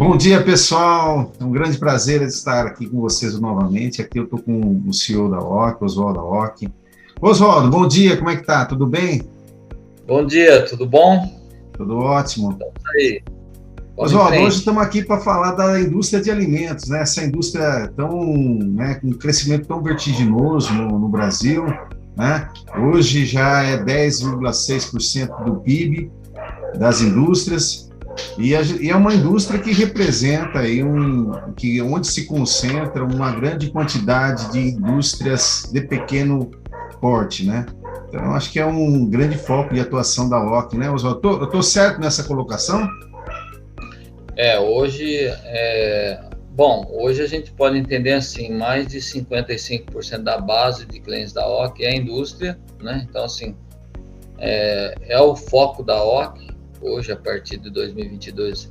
Bom dia, pessoal. É um grande prazer estar aqui com vocês novamente. Aqui eu estou com o CEO da OC, Oswaldo da OC. Oswaldo, bom dia, como é que tá? Tudo bem? Bom dia, tudo bom? Tudo ótimo. Então, aí, vamos em Oswaldo, hoje frente. estamos aqui para falar da indústria de alimentos, né? Essa indústria com um crescimento tão vertiginoso no Brasil, né? Hoje já é 10,6% do PIB das indústrias. E é uma indústria que representa aí onde se concentra uma grande quantidade de indústrias de pequeno porte, né? Então, acho que é um grande foco de atuação da OC, né, Oswaldo? Eu estou certo nessa colocação? Hoje a gente pode entender assim, mais de 55% da base de clientes da OC é a indústria, né? Então, assim, é o foco da OC, hoje, a partir de 2022,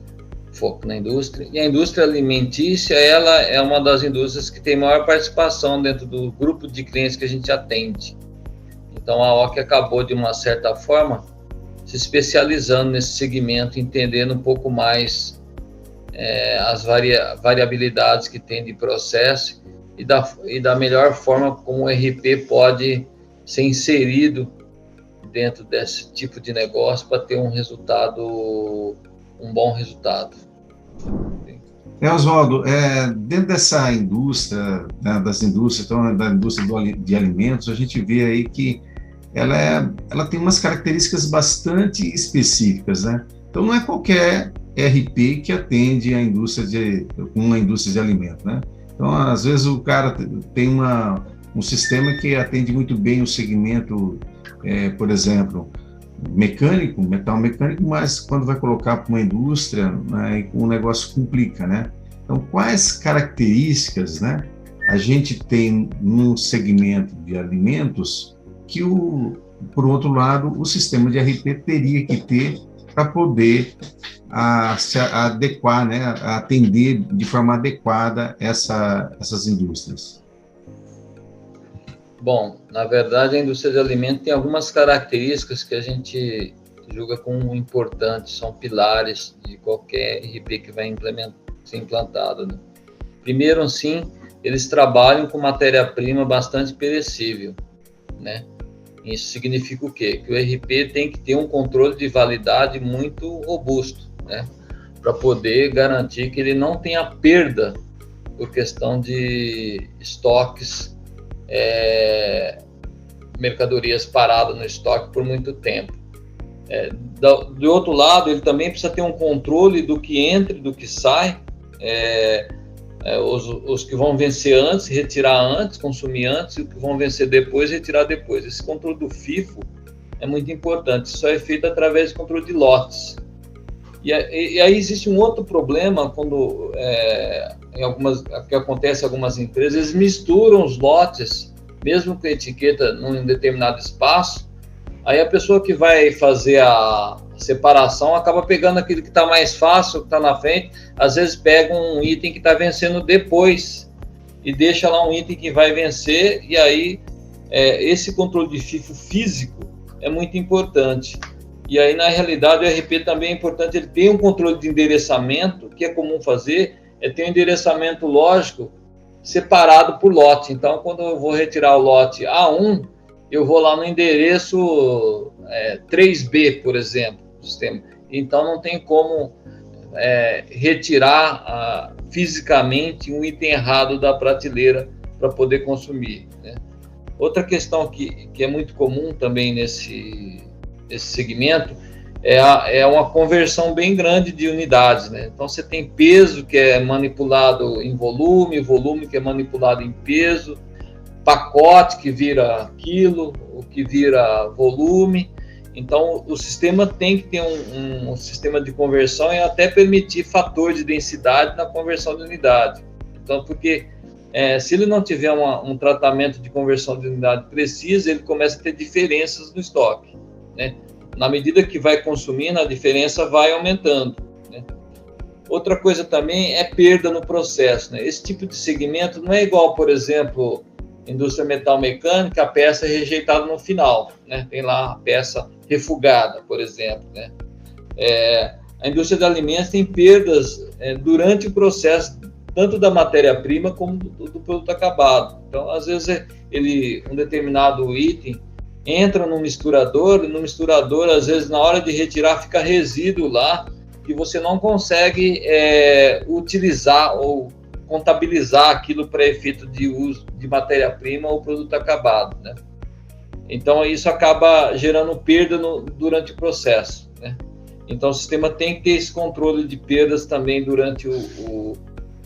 foco na indústria. E a indústria alimentícia, ela é uma das indústrias que tem maior participação dentro do grupo de clientes que a gente atende. Então, a OC acabou, de uma certa forma, se especializando nesse segmento, entendendo um pouco mais as variabilidades que tem de processo e da melhor forma como o RP pode ser inserido dentro desse tipo de negócio para ter um bom resultado. Oswaldo, dentro dessa indústria, né, da indústria de alimentos, a gente vê aí que ela tem umas características bastante específicas, né? Então, não é qualquer RP que atende uma indústria de alimento, né? Então, às vezes, o cara tem um sistema que atende muito bem o segmento, por exemplo, metal mecânico, mas quando vai colocar para uma indústria, né, o negócio complica, né? Então, quais características, né, a gente tem num segmento de alimentos que, por outro lado, o sistema de RP teria que ter para poder se adequar, né, a atender de forma adequada essas indústrias? Bom, na verdade, a indústria de alimentos tem algumas características que a gente julga como importantes, são pilares de qualquer RP que vai ser implantado, né? Primeiro, assim, eles trabalham com matéria-prima bastante perecível, né? Isso significa o quê? Que o RP tem que ter um controle de validade muito robusto, né? Para poder garantir que ele não tenha perda por questão de estoques, mercadorias paradas no estoque por muito tempo. Do outro lado, ele também precisa ter um controle do que entra e do que sai, os que vão vencer antes, retirar antes, consumir antes, e os que vão vencer depois, retirar depois. Esse controle do FIFO é muito importante, isso é feito através de controle de lotes. E aí existe um outro problema quando que acontece em algumas empresas, eles misturam os lotes, mesmo com a etiqueta num determinado espaço, aí a pessoa que vai fazer a separação acaba pegando aquilo que está mais fácil, que está na frente, às vezes pega um item que está vencendo depois e deixa lá um item que vai vencer, e aí esse controle de FIFO físico é muito importante. E aí, na realidade, o RP também é importante, ele tem um controle de endereçamento, que é comum fazer, ter um endereçamento lógico separado por lote. Então, quando eu vou retirar o lote A1, eu vou lá no endereço 3B, por exemplo, do sistema. Então, não tem como retirar fisicamente um item errado da prateleira para poder consumir, né? Outra questão que é muito comum também nesse segmento é uma conversão bem grande de unidades, né? Então, você tem peso que é manipulado em volume, volume que é manipulado em peso, pacote que vira quilo, o que vira volume. Então, o sistema tem que ter um sistema de conversão e até permitir fator de densidade na conversão de unidade. Então, porque se ele não tiver um tratamento de conversão de unidade preciso, ele começa a ter diferenças no estoque, né? Na medida que vai consumindo, a diferença vai aumentando, né? Outra coisa também é perda no processo, né? Esse tipo de segmento não é igual, por exemplo, indústria metal mecânica, a peça é rejeitada no final, né? Tem lá a peça refugada, por exemplo, né? a indústria de alimentos tem perdas durante o processo, tanto da matéria-prima como do produto acabado. Então, às vezes, um determinado item entra no misturador, e no misturador, às vezes, na hora de retirar, fica resíduo lá, que você não consegue utilizar ou contabilizar aquilo para efeito de uso de matéria-prima ou produto acabado, né? Então, isso acaba gerando perda durante o processo, né? Então, o sistema tem que ter esse controle de perdas também durante o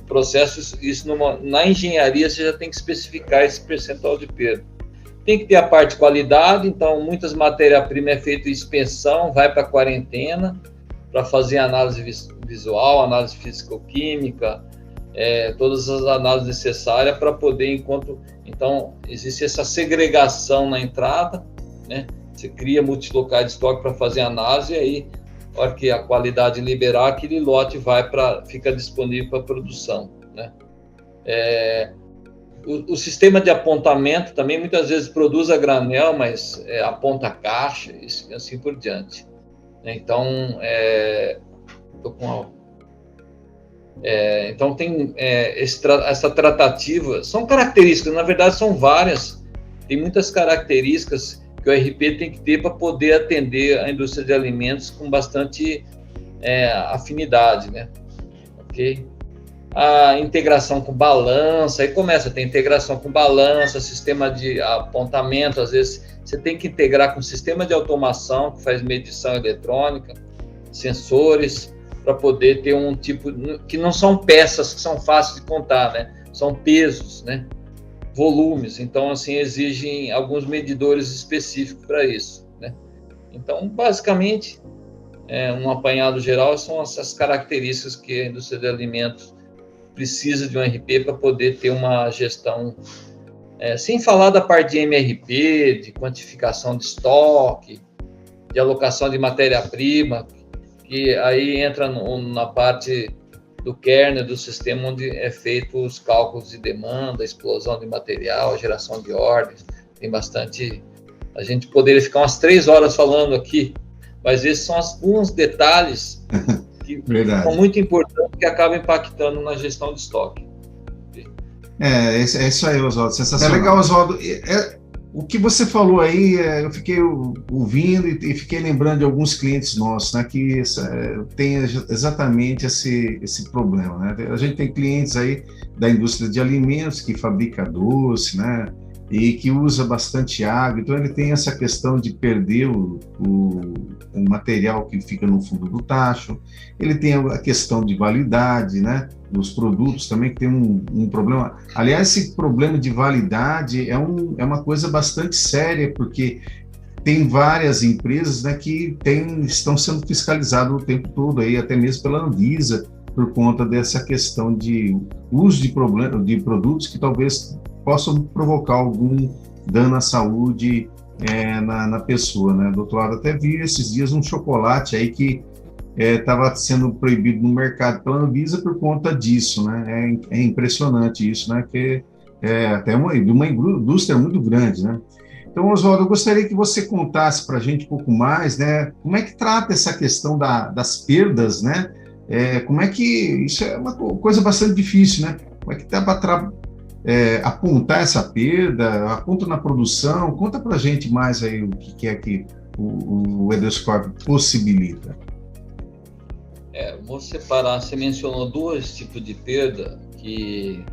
processo. Isso na engenharia, você já tem que especificar esse percentual de perda. Tem que ter a parte de qualidade, então, muitas matérias-primas é feita inspeção, vai para a quarentena, para fazer análise visual, análise físico-química, todas as análises necessárias para poder, então, existe essa segregação na entrada, né? Você cria multilocais de estoque para fazer análise, e aí, na hora que a qualidade liberar, aquele lote fica disponível para produção, né? O sistema de apontamento também, muitas vezes, produz a granel, mas aponta a caixa, e assim por diante. Então, então tem essa tratativa, são características, na verdade são várias, tem muitas características que o RP tem que ter para poder atender a indústria de alimentos com bastante afinidade, né? Ok? A integração com balança, aí começa a ter integração com balança, sistema de apontamento, às vezes você tem que integrar com sistema de automação, que faz medição eletrônica, sensores, para poder ter um tipo, que não são peças que são fáceis de contar, né? São pesos, né? Volumes, então, assim, exigem alguns medidores específicos para isso, né? Então, basicamente, um apanhado geral são essas características que a indústria de alimentos precisa de um RP para poder ter uma gestão, sem falar da parte de MRP, de quantificação de estoque, de alocação de matéria-prima, que aí entra na parte do kernel do sistema, onde é feito os cálculos de demanda, explosão de material, geração de ordens. Tem bastante... A gente poderia ficar umas 3 horas falando aqui, mas esses são alguns detalhes que são muito importantes, que acabam impactando na gestão de estoque. É isso aí, Oswaldo, sensacional. É legal, Oswaldo. O que você falou aí, eu fiquei ouvindo e fiquei lembrando de alguns clientes nossos, né, que tem exatamente esse problema, né? A gente tem clientes aí da indústria de alimentos que fabrica doce, né, e que usa bastante água, então ele tem essa questão de perder o material que fica no fundo do tacho, ele tem a questão de validade, né, dos produtos também, que tem um problema. Aliás, esse problema de validade é uma coisa bastante séria, porque tem várias empresas, né, que estão sendo fiscalizadas o tempo todo, aí, até mesmo pela Anvisa, por conta dessa questão de uso de produtos que talvez possam provocar algum dano à saúde na pessoa, né? Do outro lado, até vi esses dias um chocolate aí que estava sendo proibido no mercado pela Anvisa por conta disso, né? É impressionante isso, né? Que até de uma indústria muito grande, né? Então, Oswaldo, eu gostaria que você contasse para a gente um pouco mais, né? Como é que trata essa questão das perdas, né? Como é que isso é uma coisa bastante difícil, né? Como é que dá para apontar essa perda, aponta na produção? Conta para a gente mais aí o que é que o Edescorp possibilita. Vou separar, você mencionou 2 tipos de perda, que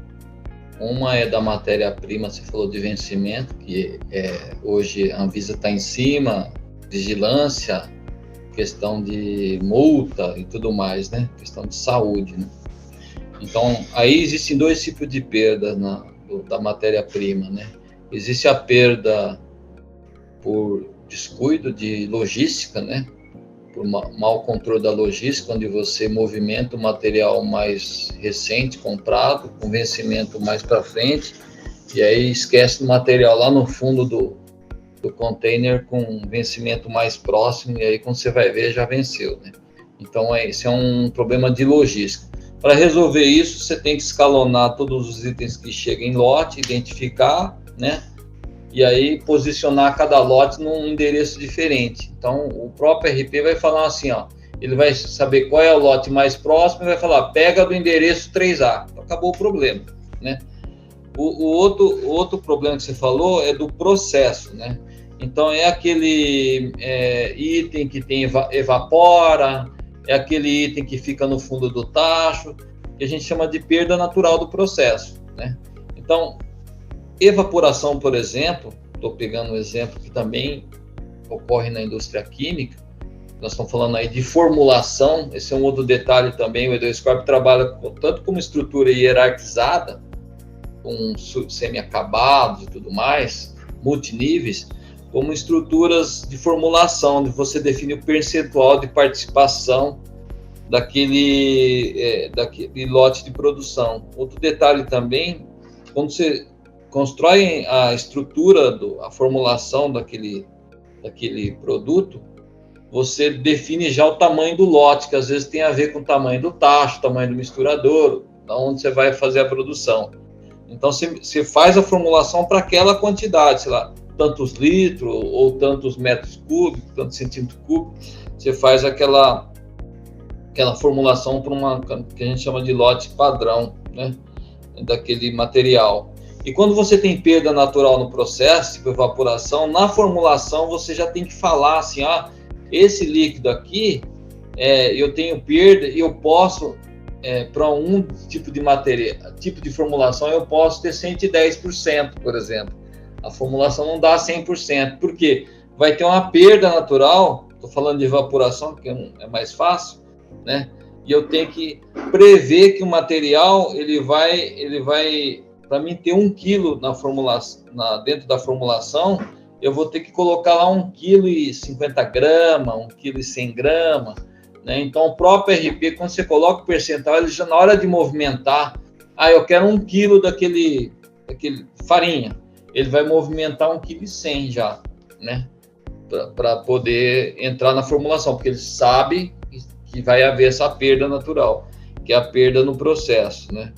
uma é da matéria-prima, você falou de vencimento, que hoje a Anvisa está em cima, vigilância, questão de multa e tudo mais, né? Questão de saúde, né? Então, aí existem 2 tipos de perda da matéria-prima, né? Existe a perda por descuido de logística, né? Por mau controle da logística, onde você movimenta o material mais recente comprado, com vencimento mais para frente, e aí esquece o material lá no fundo do container com vencimento mais próximo, e aí quando você vai ver, já venceu, né? Então, esse é um problema de logística. Para resolver isso, você tem que escalonar todos os itens que chegam em lote, identificar, né? E aí posicionar cada lote num endereço diferente. Então, o próprio RP vai falar assim, ó, ele vai saber qual é o lote mais próximo e vai falar, pega do endereço 3A. Então, acabou o problema, né? O outro problema que você falou é do processo, né? Então, é aquele item que evapora, é aquele item que fica no fundo do tacho, que a gente chama de perda natural do processo, né? Então, evaporação, por exemplo, estou pegando um exemplo que também ocorre na indústria química, nós estamos falando aí de formulação, esse é um outro detalhe também, o Eduescorp trabalha tanto como estrutura hierarquizada, com semi-acabados e tudo mais, multiníveis, como estruturas de formulação, onde você define o percentual de participação daquele lote de produção. Outro detalhe também, quando você constrói a estrutura, a formulação daquele produto, você define já o tamanho do lote, que às vezes tem a ver com o tamanho do tacho, tamanho do misturador, da onde você vai fazer a produção. Então, você faz a formulação para aquela quantidade, sei lá, tantos litros ou tantos metros cúbicos, tantos centímetros cúbicos, você faz aquela formulação para uma que a gente chama de lote padrão, né, daquele material. E quando você tem perda natural no processo, tipo evaporação, na formulação você já tem que falar assim, esse líquido aqui, eu tenho perda e eu posso, para um tipo de material, tipo de formulação, eu posso ter 110%, por exemplo. A formulação não dá 100%, porque vai ter uma perda natural, estou falando de evaporação, que é mais fácil, né? E eu tenho que prever que o material, ele vai para mim ter 1 quilo na formulação, dentro da formulação, eu vou ter que colocar lá 1,50 kg, 1,100 kg, né? Então, o próprio RP, quando você coloca o percentual, ele já na hora de movimentar, eu quero 1 quilo daquele farinha, ele vai movimentar 1,1 kg já, né? Para poder entrar na formulação, porque ele sabe que vai haver essa perda natural, que é a perda no processo, né?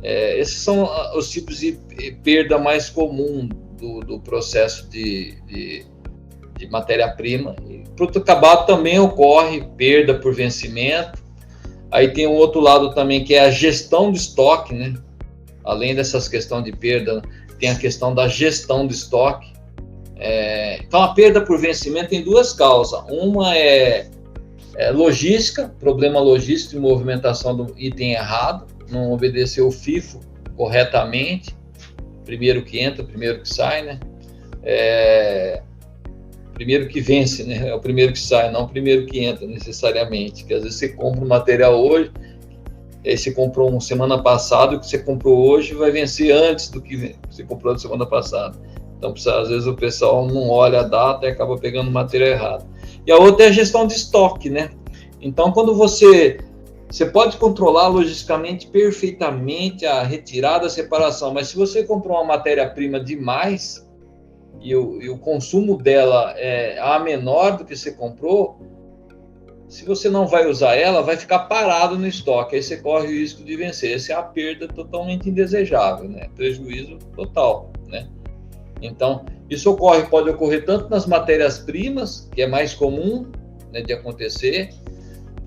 Esses são os tipos de perda mais comum do processo de matéria-prima. Produto acabado também ocorre perda por vencimento. Aí tem um outro lado também, que é a gestão do estoque, né? Além dessas questões de perda, tem a questão da gestão do estoque. Então, a perda por vencimento tem 2 causas. Uma é logística, problema logístico de movimentação do item errado, não obedeceu o FIFO corretamente, primeiro que entra, primeiro que sai, né? Primeiro que vence, né? É o primeiro que sai, não o primeiro que entra, necessariamente. Que às vezes você compra um material hoje, aí você comprou uma semana passada, o que você comprou hoje vai vencer antes do que você comprou na semana passada. Então, às vezes o pessoal não olha a data e acaba pegando o material errado. E a outra é a gestão de estoque, né? Então, quando você pode controlar logisticamente perfeitamente a retirada, a separação, mas se você comprou uma matéria-prima demais e o consumo dela é menor do que você comprou, se você não vai usar ela, vai ficar parado no estoque, aí você corre o risco de vencer. Essa é a perda totalmente indesejável, né? Prejuízo total, né? Então, isso pode ocorrer tanto nas matérias-primas, que é mais comum, né, de acontecer,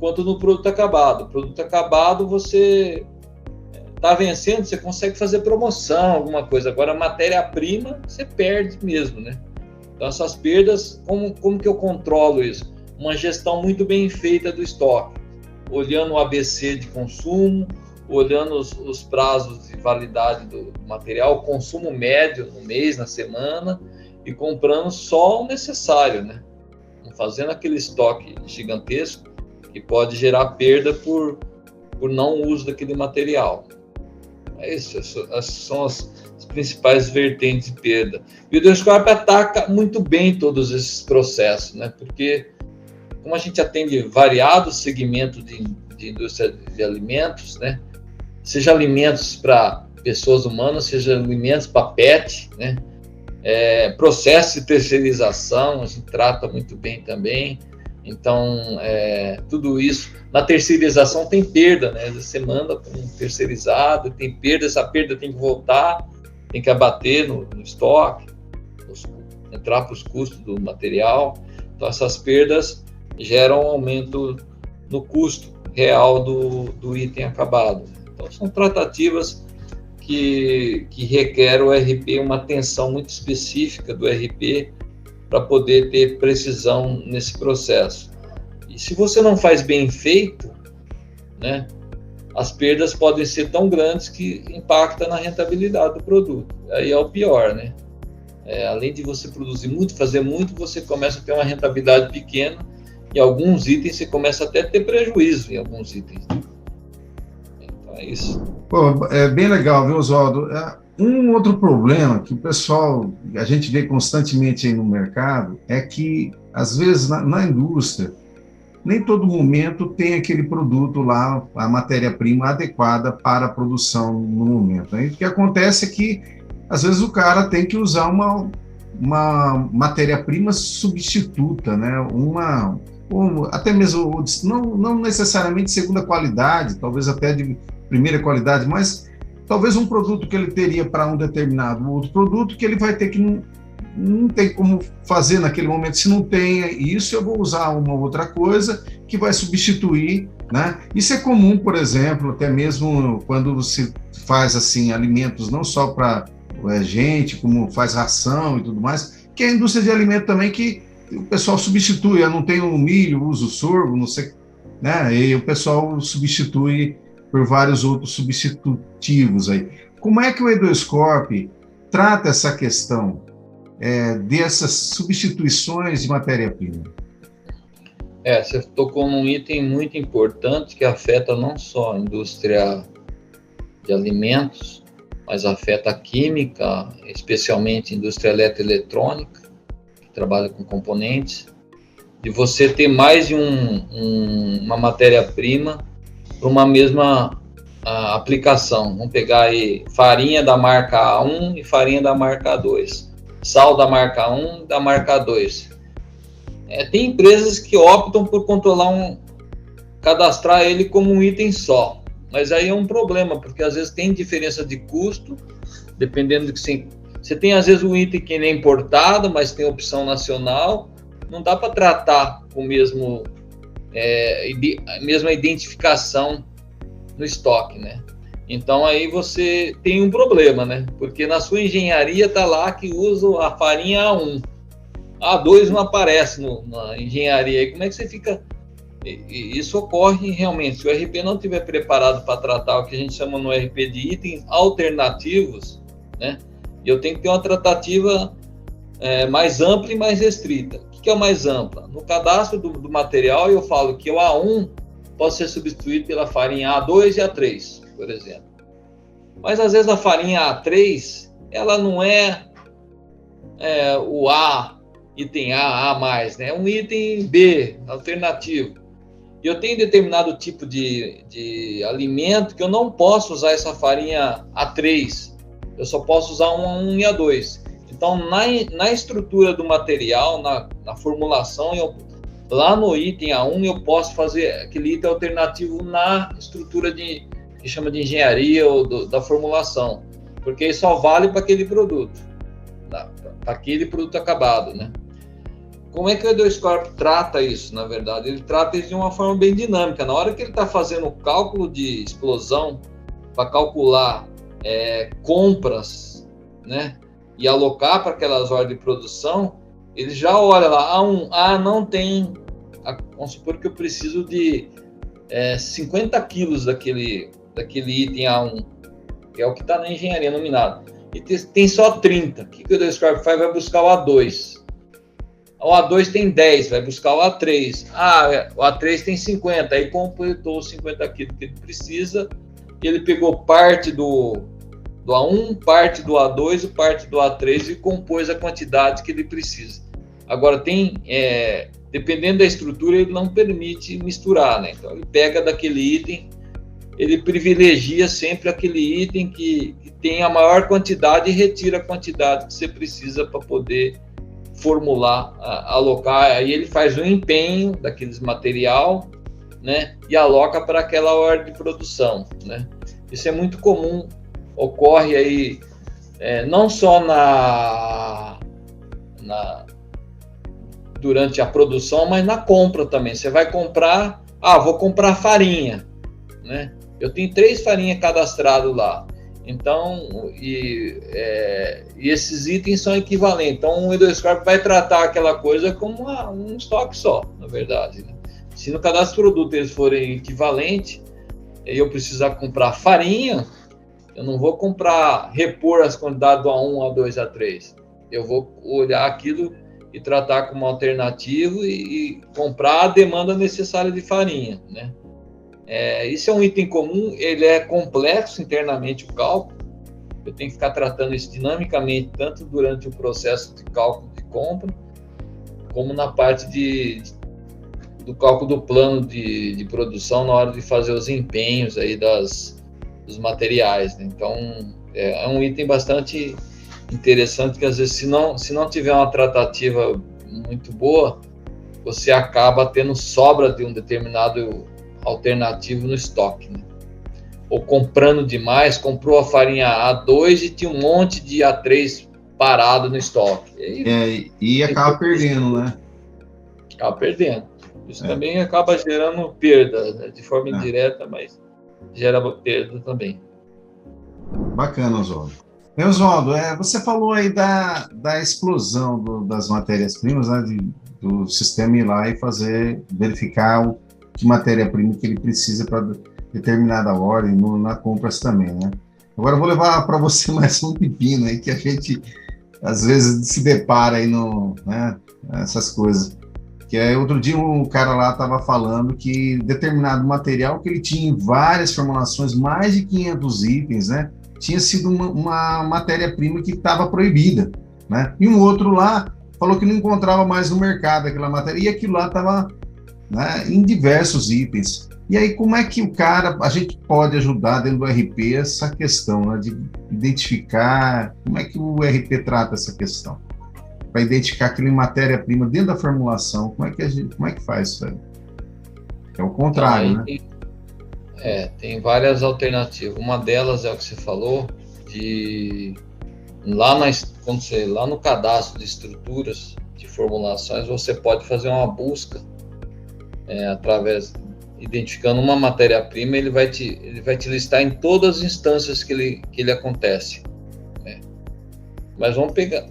quanto no produto acabado. O produto acabado, você está vencendo, você consegue fazer promoção, alguma coisa. Agora, a matéria-prima, você perde mesmo, né? Então, essas perdas, como que eu controlo isso? Uma gestão muito bem feita do estoque, olhando o ABC de consumo, olhando os prazos de validade do material, o consumo médio no mês, na semana, e comprando só o necessário, né? Não fazendo aquele estoque gigantesco que pode gerar perda por não uso daquele material. Essas são as principais vertentes de perda. E o Eduescorp ataca muito bem todos esses processos, né? Porque como a gente atende variados segmentos de indústria de alimentos, né? Seja alimentos para pessoas humanas, seja alimentos para pet, né? Processo de terceirização, a gente trata muito bem também. Então, tudo isso. Na terceirização tem perda, né? Você manda para um terceirizado, tem perda, essa perda tem que voltar, tem que abater no estoque, entrar para os custos do material. Então, essas perdas, gera um aumento no custo real do item acabado. Então, são tratativas que requerem o RP, uma atenção muito específica do RP para poder ter precisão nesse processo. E se você não faz bem feito, né, as perdas podem ser tão grandes que impacta na rentabilidade do produto. Aí é o pior, né? Além de você produzir muito, fazer muito, você começa a ter uma rentabilidade pequena e alguns itens você começa até a ter prejuízo em alguns itens. Então é isso. Pô, é bem legal, viu, Oswaldo? Um outro problema que o pessoal, a gente vê constantemente aí no mercado, é que, às vezes, na indústria, nem todo momento tem aquele produto lá, a matéria-prima adequada para a produção no momento. Aí o que acontece é que, às vezes, o cara tem que usar uma matéria-prima substituta, né? Até mesmo, não necessariamente de segunda qualidade, talvez até de primeira qualidade, mas talvez um produto que ele teria para um determinado outro produto que ele vai ter que não tem como fazer naquele momento. Se não tem isso, eu vou usar uma outra coisa que vai substituir, né? Isso é comum, por exemplo, até mesmo quando se faz assim alimentos não só para gente, como faz ração e tudo mais, que é a indústria de alimento também, que o pessoal substitui. Eu não tenho milho, uso sorgo, não sei, né? E o pessoal substitui por vários outros substitutivos aí. Como é que o Eduescorp trata essa questão dessas substituições de matéria-prima? Você tocou num item muito importante que afeta não só a indústria de alimentos, mas afeta a química, especialmente a indústria eletroeletrônica, que trabalha com componentes, de você ter mais de uma matéria-prima para uma mesma aplicação. Vamos pegar aí farinha da marca A1 e farinha da marca A2. Sal da marca 1 e da marca 2. Tem empresas que optam por cadastrar ele como um item só, mas aí é um problema, porque às vezes tem diferença de custo, dependendo do que você tem, às vezes um item que ele é importado, mas tem opção nacional, não dá para tratar com a mesma identificação no estoque, né? Então aí você tem um problema, né? Porque na sua engenharia está lá que usa a farinha A1. A2 não aparece na engenharia. E como é que você fica? Isso ocorre realmente. Se o RP não estiver preparado para tratar o que a gente chama no RP de itens alternativos, né? E eu tenho que ter uma tratativa mais ampla e mais restrita. O que é o mais ampla? No cadastro do material eu falo que o A1 pode ser substituído pela farinha A2 e A3, por exemplo. Mas às vezes a farinha A3, ela não é o A, item A, né? É um item B, alternativo. E eu tenho determinado tipo de alimento que eu não posso usar essa farinha A3, eu só posso usar uma A1 e A2. Então, na estrutura do material, na formulação, lá no item A1, eu posso fazer aquele item alternativo na estrutura que chama de engenharia ou da formulação, porque isso só vale para aquele produto, para aquele produto acabado, né? Como é que o Eduescorp trata isso, na verdade? Ele trata isso de uma forma bem dinâmica. Na hora que ele está fazendo o cálculo de explosão, para calcular compras, né, e alocar para aquelas ordens de produção, ele já olha lá, não tem, vamos supor que eu preciso de 50 quilos daquele item A1, que é o que está na engenharia nominado, e tem só 30. O que o Eduescorp faz? Vai buscar o A2. O A2 tem 10, vai buscar o A3. O A3 tem 50, aí completou os 50 quilos que ele precisa, e ele pegou parte do A1, parte do A2 e parte do A3 e compôs a quantidade que ele precisa. Agora, dependendo da estrutura, ele não permite misturar, né? Então, ele pega daquele item, ele privilegia sempre aquele item que tem a maior quantidade e retira a quantidade que você precisa para poder formular, alocar. Aí ele faz um empenho daqueles material, né, e aloca para aquela ordem de produção, né? Isso é muito comum, ocorre aí durante a produção, mas na compra também. Você vai comprar, vou comprar farinha, né? Eu tenho 3 farinhas cadastradas lá. Então, esses itens são equivalentes. Então, o Endoscope vai tratar aquela coisa como um estoque só, na verdade, né? Se no cadastro de produto eles forem equivalentes, e eu precisar comprar farinha, eu não vou repor as quantidades do A1, A2, A3. Eu vou olhar aquilo e tratar como alternativo e comprar a demanda necessária de farinha, né? Isso é um item comum, ele é complexo internamente o cálculo, eu tenho que ficar tratando isso dinamicamente, tanto durante o processo de cálculo de compra, como na parte do cálculo do plano de produção, na hora de fazer os empenhos aí dos materiais, né? Então, é um item bastante interessante, que às vezes, se não tiver uma tratativa muito boa, você acaba tendo sobra de um determinado alternativo no estoque, né? Ou comprando demais, comprou a farinha A2 e tinha um monte de A3 parado no estoque. E acaba perdendo, né? Acaba perdendo. Isso também acaba gerando perda, né? De forma indireta, mas gera perda também. Bacana, Oswaldo. Oswaldo, você falou aí da explosão das matérias-primas, né, do sistema ir lá e verificar que matéria-prima que ele precisa para determinada ordem, na compras também, né? Agora eu vou levar para você mais um pepino aí, que a gente às vezes se depara aí né, essas coisas. Que outro dia um cara lá estava falando que determinado material que ele tinha em várias formulações, mais de 500 itens, né? Tinha sido uma matéria-prima que estava proibida, né? E um outro lá falou que não encontrava mais no mercado aquela matéria, e aquilo lá estava, né, em diversos itens. E aí, como é que a gente pode ajudar dentro do RP essa questão, né, de identificar, como é que o RP trata essa questão? Para identificar aquela matéria-prima dentro da formulação, como é que faz isso aí? É o contrário, né? Tem várias alternativas. Uma delas é o que você falou, lá no cadastro de estruturas de formulações, você pode fazer uma busca identificando uma matéria-prima, ele vai te listar em todas as instâncias que ele acontece, né? Mas vamos pegar,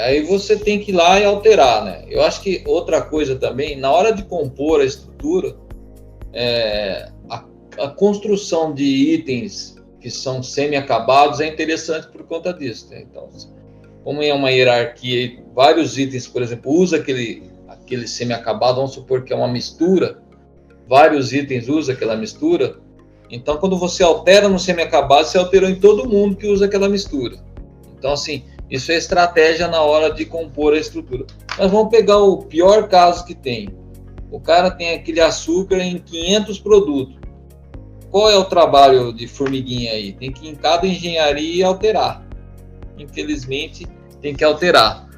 aí você tem que ir lá e alterar, né? Eu acho que outra coisa também, na hora de compor a estrutura, a construção de itens que são semi-acabados é interessante por conta disso, né? Então, como é uma hierarquia, vários itens, por exemplo, usa aquele semi-acabado, vamos supor que é uma mistura, vários itens usam aquela mistura, então quando você altera no semi-acabado, você alterou em todo mundo que usa aquela mistura. Então, assim, isso é estratégia na hora de compor a estrutura. Mas vamos pegar o pior caso que tem. O cara tem aquele açúcar em 500 produtos. Qual é o trabalho de formiguinha aí? Tem que ir em cada engenharia alterar. Infelizmente, tem que alterar.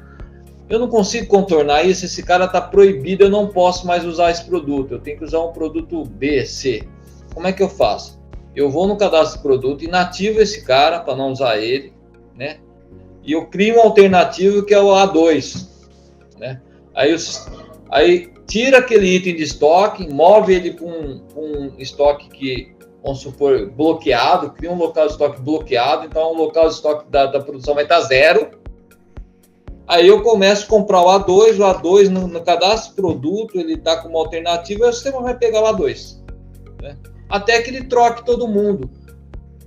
Eu não consigo contornar isso, esse cara está proibido, eu não posso mais usar esse produto. Eu tenho que usar um produto B, C. Como é que eu faço? Eu vou no cadastro de produto, inativo esse cara para não usar ele, né? E eu crio um alternativo que é o A2, né? Aí tira aquele item de estoque, move ele para um estoque que, vamos supor, bloqueado, cria um local de estoque bloqueado, então o local de estoque da produção vai estar 0. Aí eu começo a comprar o A2 no cadastro de produto, ele está como alternativa, e o sistema vai pegar o A2, né? Até que ele troque todo mundo.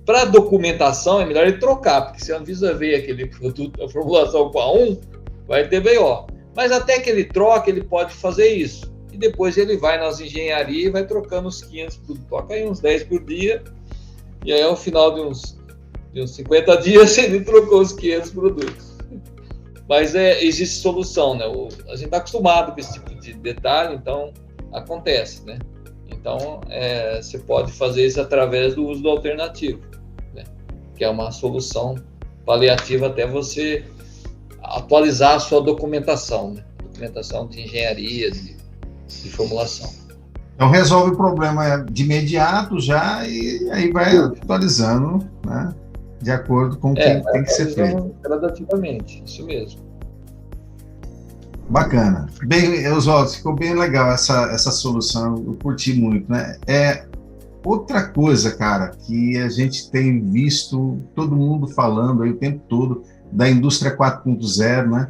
Para documentação, é melhor ele trocar, porque se a Anvisa vê aquele produto, a formulação com A1, vai ter BO. Mas até que ele troque, ele pode fazer isso. E depois ele vai nas engenharias e vai trocando os 500 produtos. Toca aí uns 10 por dia, e aí ao final de uns 50 dias ele trocou os 500 produtos. Mas existe solução, né? A gente está acostumado com esse tipo de detalhe, então acontece, né? Então, você pode fazer isso através do uso do alternativo, né? Que é uma solução paliativa até você atualizar a sua documentação, né? Documentação de engenharia, de formulação. Então, resolve o problema de imediato já e aí vai atualizando, né? De acordo com o que tem que ser feito. Gradativamente, isso mesmo. Bacana. Bem, Oswaldo, ficou bem legal essa solução, eu curti muito, né? Outra coisa, cara, que a gente tem visto todo mundo falando aí o tempo todo da indústria 4.0, né?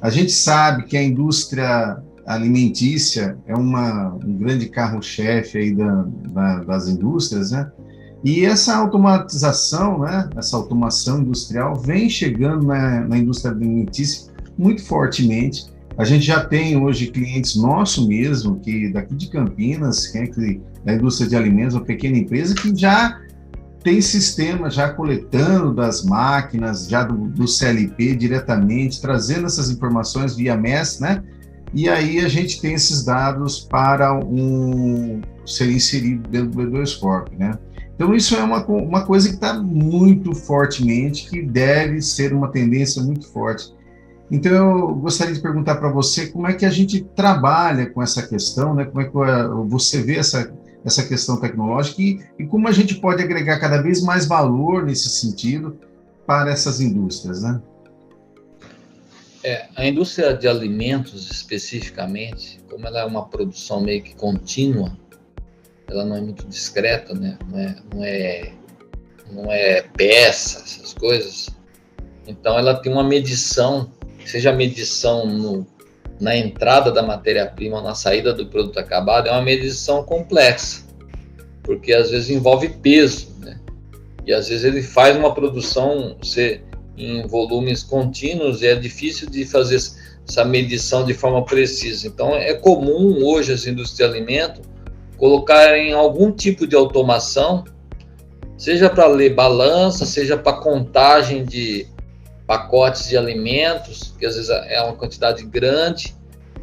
A gente sabe que a indústria alimentícia é um grande carro-chefe aí das indústrias, né? E essa automatização, né? Essa automação industrial vem chegando na indústria alimentícia muito fortemente. A gente já tem hoje clientes nossos mesmo, que daqui de Campinas, que da indústria de alimentos, uma pequena empresa que já tem sistema já coletando das máquinas, já do CLP diretamente, trazendo essas informações via MES, né? E aí a gente tem esses dados para ser inserido dentro do B2Corp, né? Então isso é uma coisa que está muito fortemente, que deve ser uma tendência muito forte. Então, eu gostaria de perguntar para você como é que a gente trabalha com essa questão, né? Como é que você vê essa questão tecnológica e como a gente pode agregar cada vez mais valor nesse sentido para essas indústrias, né? A indústria de alimentos, especificamente, como ela é uma produção meio que contínua, ela não é muito discreta, né? Não é peça, essas coisas. Então, ela tem uma medição, seja a medição na entrada da matéria-prima ou na saída do produto acabado, é uma medição complexa, porque às vezes envolve peso, né? E às vezes ele faz uma produção em volumes contínuos e é difícil de fazer essa medição de forma precisa. Então, é comum hoje as indústrias de alimento colocarem algum tipo de automação, seja para ler balança, seja para contagem de pacotes de alimentos, que às vezes é uma quantidade grande,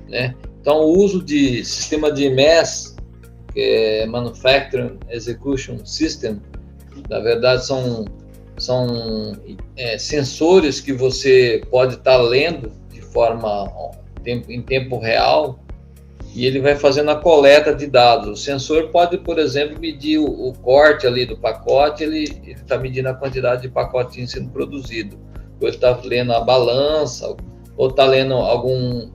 né? Então, o uso de sistema de MES, que é Manufacturing Execution System, na verdade são sensores que você pode estar lendo de forma em tempo real, e ele vai fazendo a coleta de dados. O sensor pode, por exemplo, medir o corte ali do pacote, ele está medindo a quantidade de pacotinhos sendo produzido. Ou ele está lendo a balança, ou está lendo algum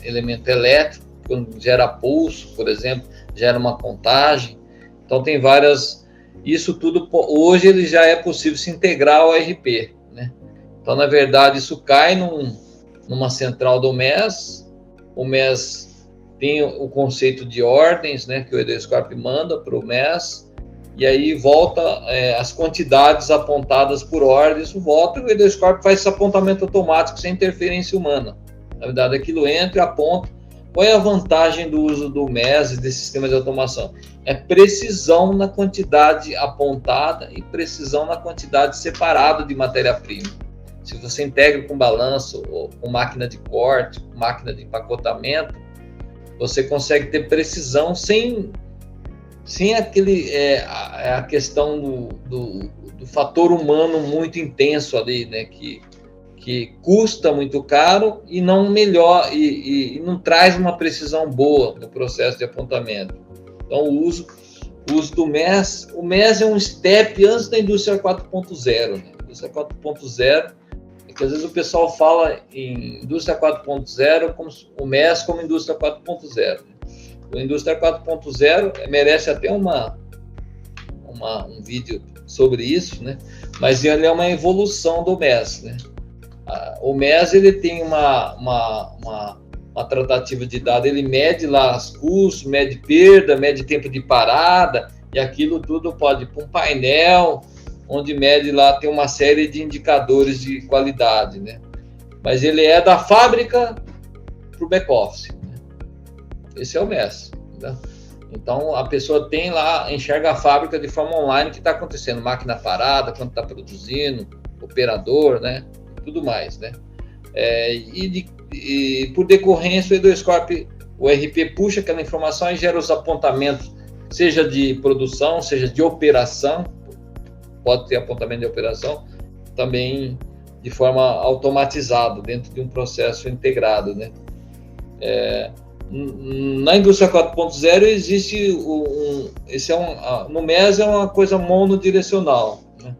elemento elétrico, quando gera pulso, por exemplo, gera uma contagem. Então, tem várias... Isso tudo, hoje, ele já é possível se integrar ao ERP, né? Então, na verdade, isso cai numa central do MES. O MES tem o conceito de ordens, né, que o B2Corp manda para o MES, e aí volta as quantidades apontadas por ordem, isso volta e o B2Corp faz esse apontamento automático sem interferência humana. Na verdade, aquilo entra e aponta. Qual é a vantagem do uso do MES e desse sistema de automação? É precisão na quantidade apontada e precisão na quantidade separada de matéria-prima. Se você integra com balanço, ou com máquina de corte, com máquina de empacotamento, você consegue ter precisão sem a questão do fator humano muito intenso ali, né? Que custa muito caro e não melhor e não traz uma precisão boa no processo de apontamento. Então, o uso do MES, o MES é um step antes da indústria 4.0, né? A indústria 4.0, que às vezes o pessoal fala em indústria 4.0 como o MES como indústria 4.0. A indústria 4.0 merece até um vídeo sobre isso, né? Mas ele é uma evolução do MES, né? O MES, ele tem uma tratativa de dados, ele mede lá os custos, mede perda, mede tempo de parada, e aquilo tudo pode ir para um painel, onde mede lá, tem uma série de indicadores de qualidade, né? Mas ele é da fábrica para o back-office, né? Esse é o MES, né? Então, a pessoa tem lá, enxerga a fábrica de forma online, o que está acontecendo, máquina parada, quanto está produzindo, operador, né? Tudo mais, né? E por decorrência, o B2Corp, o ERP puxa aquela informação e gera os apontamentos, seja de produção, seja de operação, pode ter apontamento de operação, também de forma automatizada, dentro de um processo integrado, né? Na indústria 4.0 existe no MES é uma coisa monodirecional, né?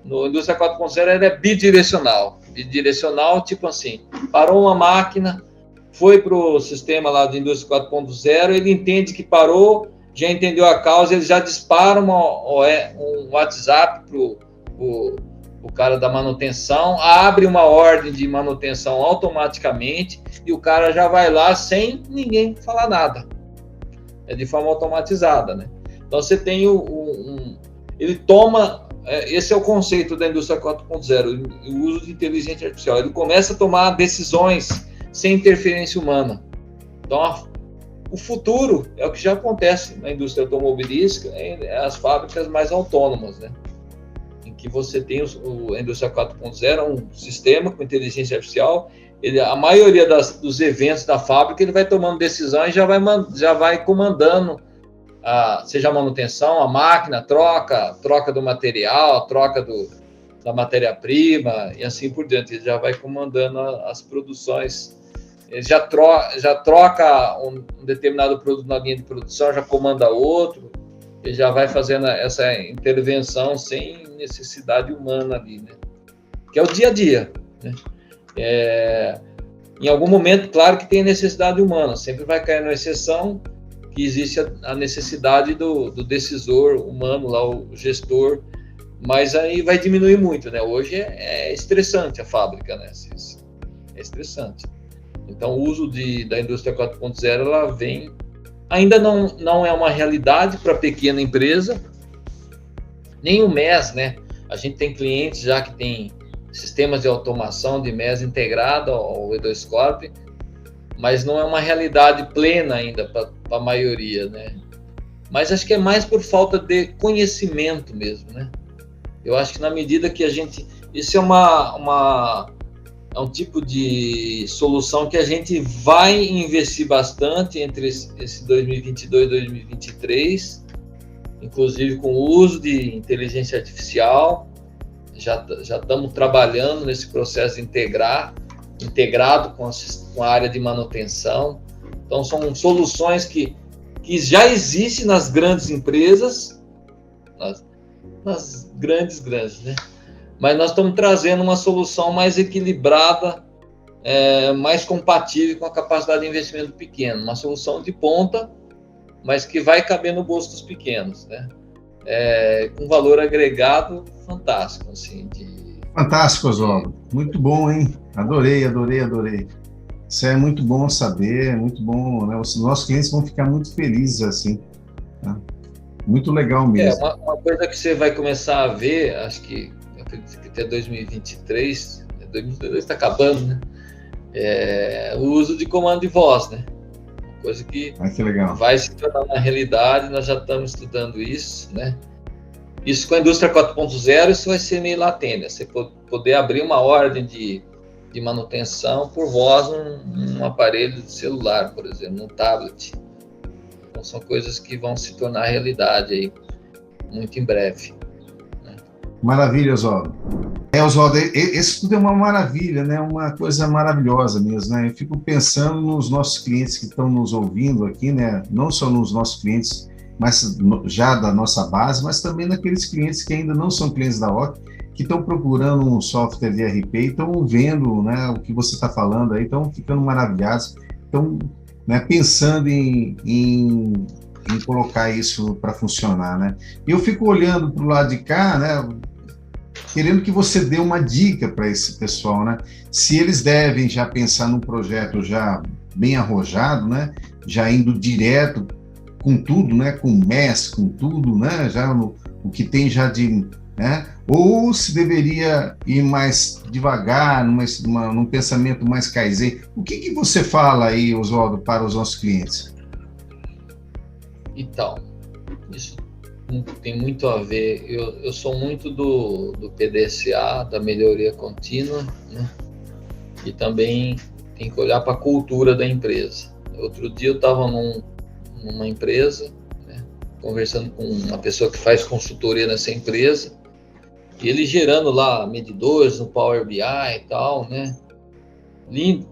No indústria 4.0 ela é bidirecional, tipo assim, parou uma máquina, foi para o sistema lá de indústria 4.0, ele entende que parou, já entendeu a causa, ele já dispara um WhatsApp para o cara da manutenção, abre uma ordem de manutenção automaticamente e o cara já vai lá sem ninguém falar nada. É de forma automatizada, né? Então você tem ele toma, esse é o conceito da indústria 4.0, o uso de inteligência artificial. Ele começa a tomar decisões sem interferência humana. Então o futuro é o que já acontece na indústria automobilística, as fábricas mais autônomas, né? Em que você tem a indústria 4.0, um sistema com inteligência artificial. A maioria dos eventos da fábrica, ele vai tomando decisão e já vai comandando, seja a manutenção, a máquina, troca do material, troca da matéria-prima e assim por diante. Ele já vai comandando as produções. Ele já troca um determinado produto na linha de produção, já comanda outro. Ele já vai fazendo essa intervenção sem necessidade humana ali, né? Que é o dia a dia, né? Em algum momento, claro que tem necessidade humana, sempre vai cair na exceção que existe a necessidade do decisor humano, lá, o gestor, mas aí vai diminuir muito, né? Hoje é estressante a fábrica, né? É estressante. Então, o uso da indústria 4.0, ela vem... Ainda não é uma realidade para a pequena empresa, nem o MES, né? A gente tem clientes já que tem sistemas de automação de MES integrado ao E2 Corp, mas não é uma realidade plena ainda para a maioria, né? Mas acho que é mais por falta de conhecimento mesmo, né? Eu acho que na medida que a gente... Isso é um tipo de solução que a gente vai investir bastante entre esse 2022 e 2023, inclusive com o uso de inteligência artificial. Já estamos trabalhando nesse processo integrado com a área de manutenção. Então, são soluções que já existem nas grandes empresas, nas grandes, né? Mas nós estamos trazendo uma solução mais equilibrada, mais compatível com a capacidade de investimento pequeno. Uma solução de ponta, mas que vai caber no bolso dos pequenos, né? Com valor agregado fantástico, assim. Fantástico, Oswaldo. Muito bom, hein? Adorei. Isso é muito bom saber, é muito bom, né? Os nossos clientes vão ficar muito felizes assim, tá? Muito legal mesmo. Uma coisa que você vai começar a ver, acredito que até 2023 está acabando, né? O uso de comando de voz, né? Uma coisa que legal. Vai se tornar uma realidade, nós já estamos estudando isso, né? Isso com a indústria 4.0, isso vai ser meio latente, né? Você poder abrir uma ordem de manutenção por voz num aparelho de celular, por exemplo, num tablet. Então, são coisas que vão se tornar realidade aí muito em breve. Maravilha, Oswaldo. Oswaldo, esse tudo é uma maravilha, né? Uma coisa maravilhosa mesmo, né? Eu fico pensando nos nossos clientes que estão nos ouvindo aqui, né? Não só nos nossos clientes, mas já da nossa base, mas também naqueles clientes que ainda não são clientes da OC, que estão procurando um software de ERP e estão vendo, né, o que você está falando aí, estão ficando maravilhados, estão, né, pensando em colocar isso para funcionar, né? E eu fico olhando para o lado de cá, né, querendo que você dê uma dica para esse pessoal, né? Se eles devem já pensar num projeto já bem arrojado, né? Já indo direto com tudo, né? Com MES, com tudo, né? Já o que tem já de... né? Ou se deveria ir mais devagar, num pensamento mais kaizen. O que você fala aí, Oswaldo, para os nossos clientes? Então, isso tem muito a ver. Eu sou muito do PDCA, da melhoria contínua, né? E também tem que olhar para a cultura da empresa. Outro dia eu estava numa empresa, né, conversando com uma pessoa que faz consultoria nessa empresa, e ele gerando lá medidores no Power BI e tal, né? Lindo.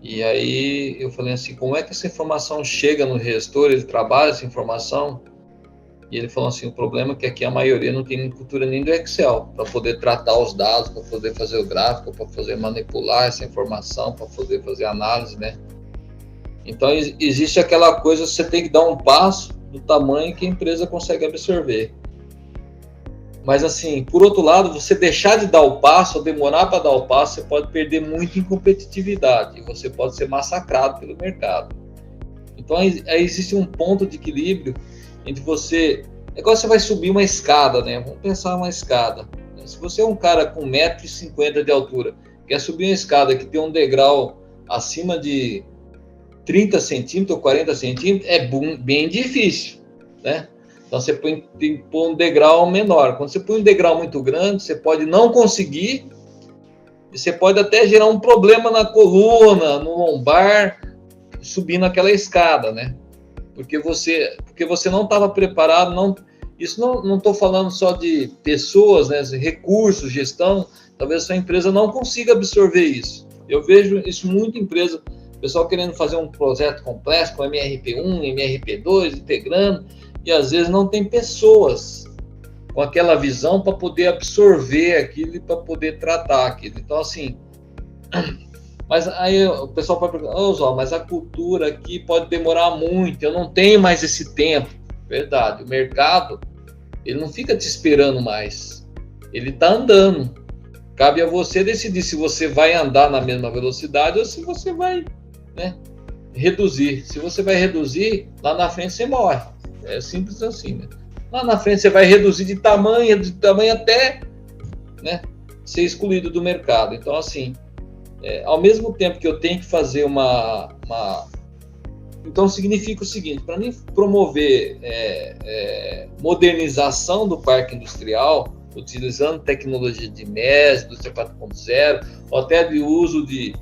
E aí eu falei assim, como é que essa informação chega no gestor? Ele trabalha essa informação? E ele falou assim, o problema é que aqui a maioria não tem cultura nem do Excel, para poder tratar os dados, para poder fazer o gráfico, para poder manipular essa informação, para poder fazer análise, né? Então, existe aquela coisa, você tem que dar um passo do tamanho que a empresa consegue absorver. Mas, assim, por outro lado, você deixar de dar o passo, ou demorar para dar o passo, você pode perder muito em competitividade, e você pode ser massacrado pelo mercado. Então, aí existe um ponto de equilíbrio entre você... É igual você vai subir uma escada, né? Vamos pensar uma escada. Se você é um cara com 1,50 m de altura, quer subir uma escada que tem um degrau acima de 30 centímetros ou 40 centímetros, é bem difícil, né? Então, você tem que pôr um degrau menor. Quando você põe um degrau muito grande, você pode não conseguir, e você pode até gerar um problema na coluna, no lombar, subindo aquela escada, né? Porque você não estava preparado. Isso não estou falando só de pessoas, né? Recursos, gestão. Talvez a sua empresa não consiga absorver isso. Eu vejo isso muito em empresa, pessoal querendo fazer um projeto complexo com MRP1, MRP2, integrando, e às vezes não tem pessoas com aquela visão para poder absorver aquilo e para poder tratar aquilo. Então, assim, mas aí o pessoal pode perguntar, Zó, mas a cultura aqui pode demorar muito, eu não tenho mais esse tempo. Verdade, o mercado, ele não fica te esperando mais, ele está andando. Cabe a você decidir se você vai andar na mesma velocidade ou se você vai, né, reduzir. Se você vai reduzir, lá na frente você morre. É simples assim, né? Lá na frente você vai reduzir de tamanho até, né, ser excluído do mercado. Então, assim, ao mesmo tempo que eu tenho que fazer Então, significa o seguinte, para mim promover modernização do parque industrial, utilizando tecnologia de MES, indústria 4.0, ou até de uso de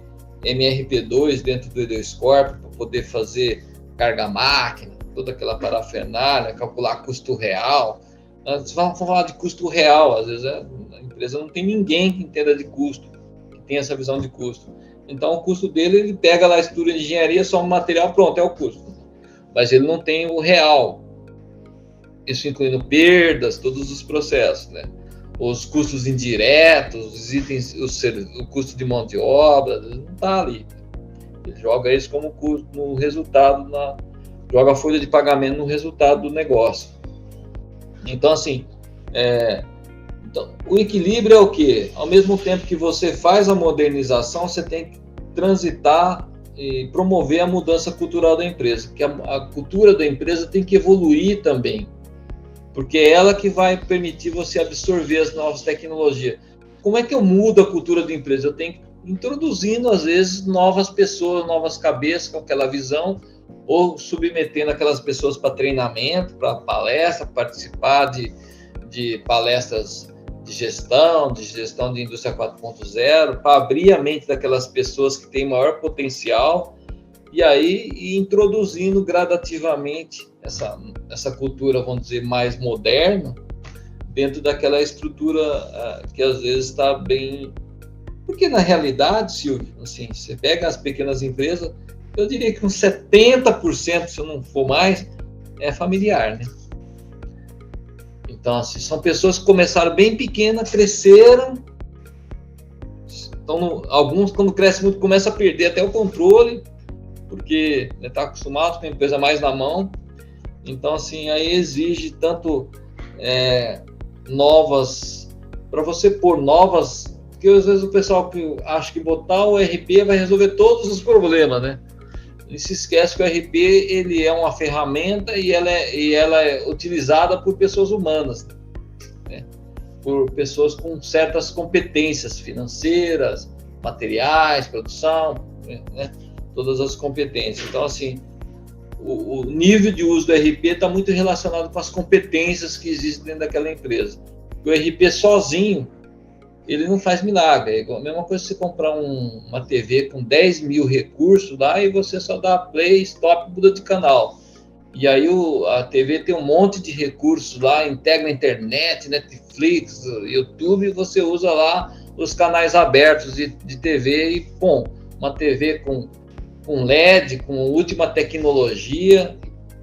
MRP2 dentro do EDOSCORP, para poder fazer carga-máquina, toda aquela parafernália, calcular custo real. Vamos falar de custo real, às vezes a empresa não tem ninguém que entenda de custo, que tenha essa visão de custo. Então, o custo dele, ele pega lá a estrutura de engenharia, só um material, pronto, é o custo. Mas ele não tem o real. Isso incluindo perdas, todos os processos, né? Os custos indiretos, os itens, o custo de mão de obra, não está ali. Ele joga isso como custo no resultado, joga a folha de pagamento no resultado do negócio. Então, assim, então, o equilíbrio é o quê? Ao mesmo tempo que você faz a modernização, você tem que transitar e promover a mudança cultural da empresa, porque a cultura da empresa tem que evoluir também, porque é ela que vai permitir você absorver as novas tecnologias. Como é que eu mudo a cultura da empresa? Eu tenho que ir introduzindo, às vezes, novas pessoas, novas cabeças com aquela visão, ou submetendo aquelas pessoas para treinamento, para palestra, participar de palestras de gestão de indústria 4.0, para abrir a mente daquelas pessoas que têm maior potencial, e aí ir introduzindo gradativamente essa cultura, vamos dizer, mais moderna, dentro daquela estrutura que às vezes está bem... Porque, na realidade, Silvio, assim, você pega as pequenas empresas, eu diria que uns 70%, se não for mais, é familiar, né? Então, assim, são pessoas que começaram bem pequenas, cresceram. Então, alguns, quando crescem muito, começam a perder até o controle, porque está acostumado com a empresa mais na mão. Então, assim, aí exige tanto novas... Para você pôr novas... Porque às vezes o pessoal que acha que botar o RP vai resolver todos os problemas, né? E se esquece que o RP, ele é uma ferramenta e ela é utilizada por pessoas humanas, né? Por pessoas com certas competências financeiras, materiais, produção, né? Todas as competências. Então, assim, o nível de uso do RP está muito relacionado com as competências que existem dentro daquela empresa. O RP sozinho, ele não faz milagre. É a mesma coisa que você comprar uma TV com 10 mil recursos lá e você só dá play, stop, muda de canal. E aí a TV tem um monte de recursos lá, integra a internet, Netflix, YouTube, e você usa lá os canais abertos de TV e, bom, uma TV com LED, com última tecnologia,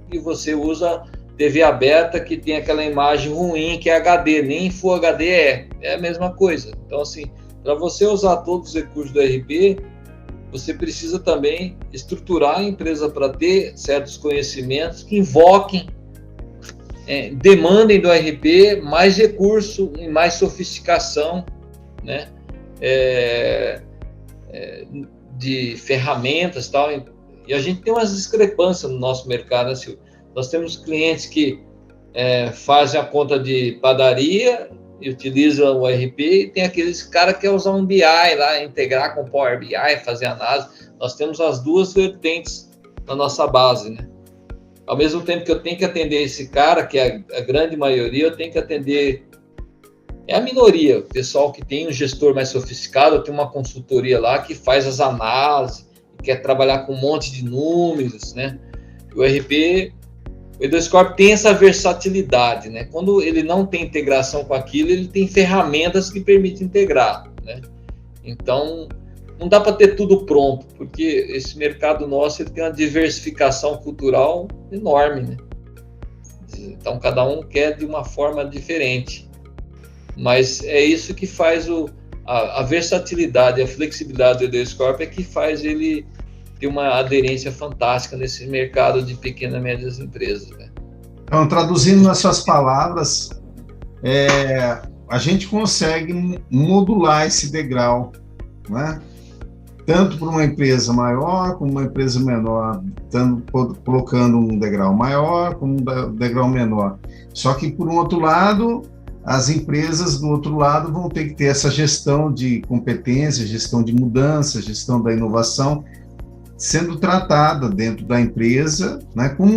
e você usa TV aberta que tem aquela imagem ruim que é HD, nem Full HD é a mesma coisa. Então, assim, para você usar todos os recursos do ERP, você precisa também estruturar a empresa para ter certos conhecimentos que invoquem, demandem do ERP mais recurso e mais sofisticação, né? De ferramentas e tal. E a gente tem umas discrepâncias no nosso mercado, assim. Nós temos clientes que fazem a conta de padaria e utilizam o ERP, e tem aqueles caras que querem usar um BI lá, integrar com o Power BI, fazer análise. Nós temos as duas vertentes na nossa base, né? Ao mesmo tempo que eu tenho que atender esse cara, que é a grande maioria, eu tenho que atender... É a minoria, o pessoal que tem um gestor mais sofisticado, tem uma consultoria lá que faz as análises, quer trabalhar com um monte de números, né? O ERP, o E2Corp tem essa versatilidade, né? Quando ele não tem integração com aquilo, ele tem ferramentas que permitem integrar, né? Então, não dá para ter tudo pronto, porque esse mercado nosso ele tem uma diversificação cultural enorme, né? Então, cada um quer de uma forma diferente. Mas é isso que faz a versatilidade, a flexibilidade do E2Corp é que faz ele ter uma aderência fantástica nesse mercado de pequenas e médias empresas, né? Então, traduzindo nas suas palavras, a gente consegue modular esse degrau, né? Tanto para uma empresa maior como uma empresa menor, tanto colocando um degrau maior como um degrau menor. Só que, por um outro lado, as empresas do outro lado vão ter que ter essa gestão de competência, gestão de mudança, gestão da inovação, sendo tratada dentro da empresa, né, como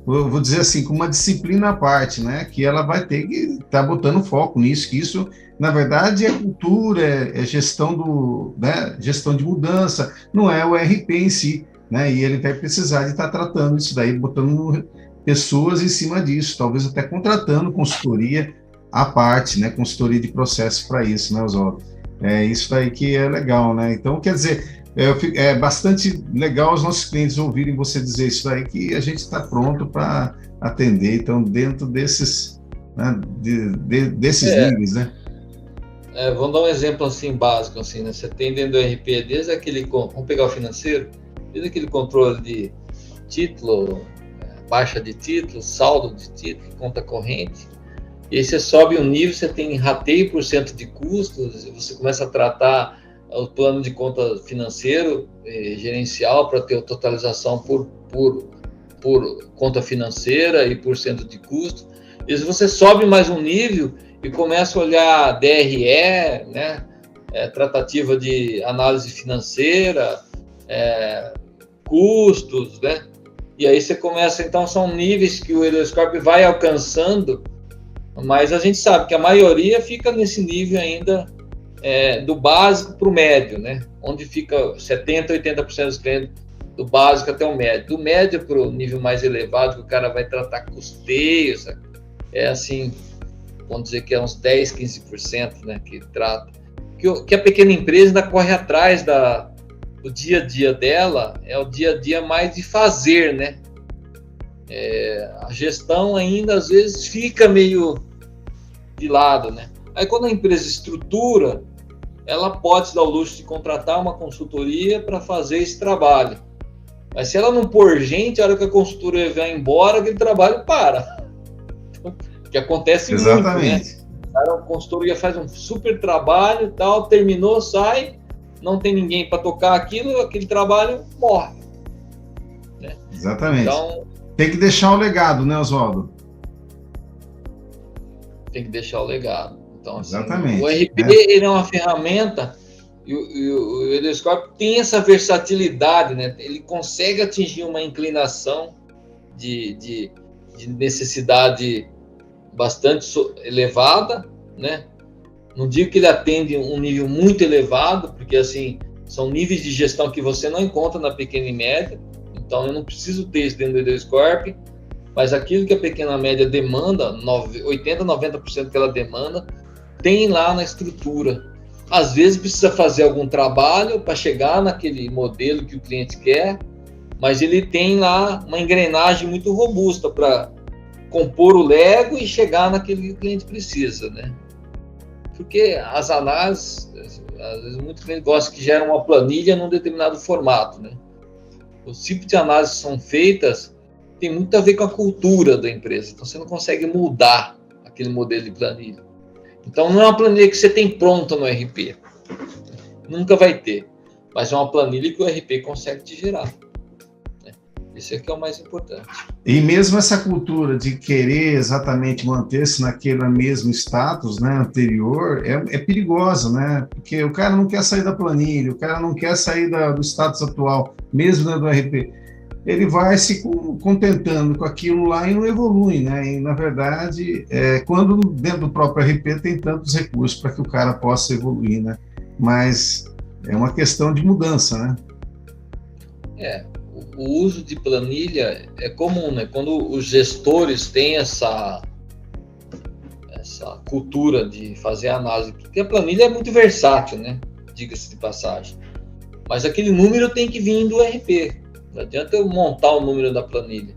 eu vou dizer assim, como uma disciplina à parte, né, que ela vai ter que estar botando foco nisso, que isso, na verdade, é cultura, é gestão gestão de mudança, não é o ERP em si, né, e ele vai precisar de estar tratando isso daí, botando pessoas em cima disso, talvez até contratando consultoria à parte, né, consultoria de processo para isso, né, Oswaldo? É isso daí que é legal, né? Então, quer dizer, é bastante legal os nossos clientes ouvirem você dizer isso daí, que a gente está pronto para atender, então, dentro desses, né, desses níveis, né? Vamos dar um exemplo assim básico, assim, né? Você tem dentro do ERP, desde aquele, vamos pegar o financeiro, desde aquele controle de título, baixa de título, saldo de título, conta corrente, e aí você sobe um nível, você tem rateio por cento de custos, você começa a tratar o plano de conta financeiro, gerencial, para ter a totalização por conta financeira e por cento de custo. E se você sobe mais um nível e começa a olhar DRE, né, tratativa de análise financeira, custos, né? E aí você começa, então são níveis que o E2Corp vai alcançando, mas a gente sabe que a maioria fica nesse nível ainda do básico para o médio, né? Onde fica 70%, 80% dos clientes do básico até o médio. Do médio para o nível mais elevado, que o cara vai tratar custeios, assim, vamos dizer que é uns 10%, 15%, né, que trata. Que a pequena empresa ainda corre atrás o dia a dia dela, é o dia a dia mais de fazer, né? A gestão ainda às vezes fica meio de lado, né? Aí quando a empresa estrutura, ela pode se dar o luxo de contratar uma consultoria para fazer esse trabalho. Mas se ela não pôr gente, a hora que a consultoria vai embora, aquele trabalho para. Então, que acontece Exatamente. Muito, né? A consultoria faz um super trabalho e tal, terminou, sai, não tem ninguém para tocar aquilo, aquele trabalho morre. Né? Exatamente. Então, tem que deixar o legado, né, Oswaldo? Tem que deixar o legado. Então, assim, exatamente. O ERP ele é uma ferramenta e o E2Corp tem essa versatilidade, né? Ele consegue atingir uma inclinação de necessidade bastante elevada, né? Não digo que ele atende um nível muito elevado, porque assim são níveis de gestão que você não encontra na pequena e média, então eu não preciso ter isso dentro do E2Corp, mas aquilo que a pequena e média demanda, 80%, 90% que ela demanda, tem lá na estrutura. Às vezes precisa fazer algum trabalho para chegar naquele modelo que o cliente quer, mas ele tem lá uma engrenagem muito robusta para compor o Lego e chegar naquele que o cliente precisa, né? Porque as análises, às vezes muitos clientes gostam que geram uma planilha num determinado formato, né? Os tipos de análises que são feitas tem muito a ver com a cultura da empresa, então você não consegue mudar aquele modelo de planilha. Então não é uma planilha que você tem pronta no RP, nunca vai ter, mas é uma planilha que o RP consegue te gerar. Esse aqui é o mais importante. E mesmo essa cultura de querer exatamente manter-se naquele mesmo status, né, anterior, é perigosa, né? Porque o cara não quer sair da planilha, o cara não quer sair do status atual, mesmo do RP. Ele vai se contentando com aquilo lá e não evolui, né? E, na verdade, quando dentro do próprio RP tem tantos recursos para que o cara possa evoluir, né? Mas é uma questão de mudança, né? O uso de planilha é comum, né? Quando os gestores têm essa cultura de fazer análise, porque a planilha é muito versátil, né? Diga-se de passagem. Mas aquele número tem que vir do RP. Não adianta eu montar o número da planilha.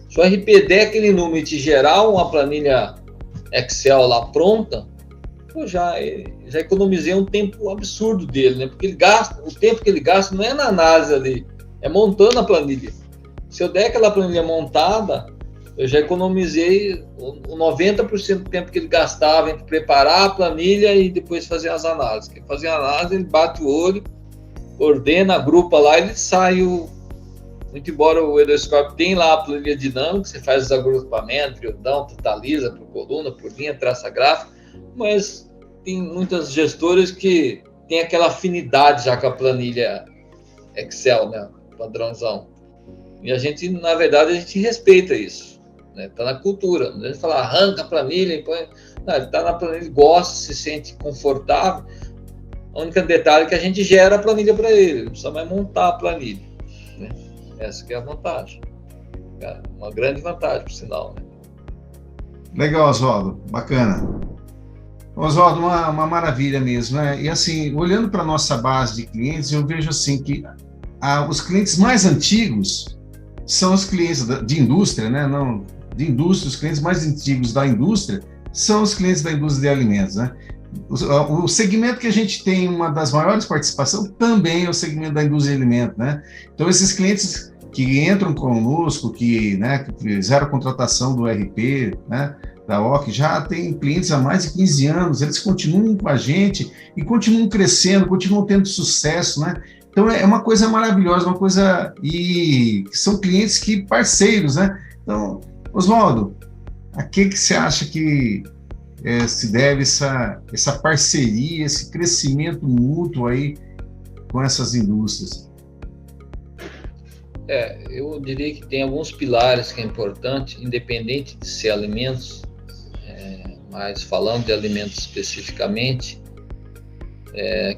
Se o RP der aquele número e te gerar uma planilha Excel lá pronta, eu já economizei um tempo absurdo dele, né? Porque o tempo que ele gasta não é na análise ali, é montando a planilha. Se eu der aquela planilha montada, eu já economizei o 90% do tempo que ele gastava entre preparar a planilha e depois fazer as análises. Porque fazer a análise, ele bate o olho, ordena, agrupa lá, ele sai muito embora o Edoscope tem lá a planilha dinâmica, você faz os agrupamentos, grandão, totaliza por coluna, por linha, traça gráfico, mas tem muitas gestoras que têm aquela afinidade já com a planilha Excel, né? Padrãozão. E a gente, na verdade, a gente respeita isso, né? Tá na cultura. A gente fala, arranca a planilha e põe. Não, ele tá na planilha, gosta, se sente confortável. O único detalhe é que a gente gera a planilha para ele, não precisa mais montar a planilha, né? Essa que é a vantagem. Uma grande vantagem, por sinal, né? Legal, Oswaldo. Bacana. Oswaldo, uma maravilha mesmo, né? E assim, olhando para a nossa base de clientes, eu vejo assim que os clientes mais antigos são os clientes de indústria, né? Não, de indústria, os clientes mais antigos da indústria são os clientes da indústria de alimentos, né? O segmento que a gente tem uma das maiores participações também é o segmento da indústria de alimentos, né? Então, esses clientes que entram conosco, que fizeram a contratação do RP, né, da OC, já tem clientes há mais de 15 anos, eles continuam com a gente e continuam crescendo, continuam tendo sucesso, né? Então, é uma coisa maravilhosa, uma coisa... E são clientes que parceiros, né? Então, Oswaldo, a que você acha que se deve essa parceria, esse crescimento mútuo aí com essas indústrias? Eu diria que tem alguns pilares que é importante, independente de ser alimentos, mas falando de alimentos especificamente,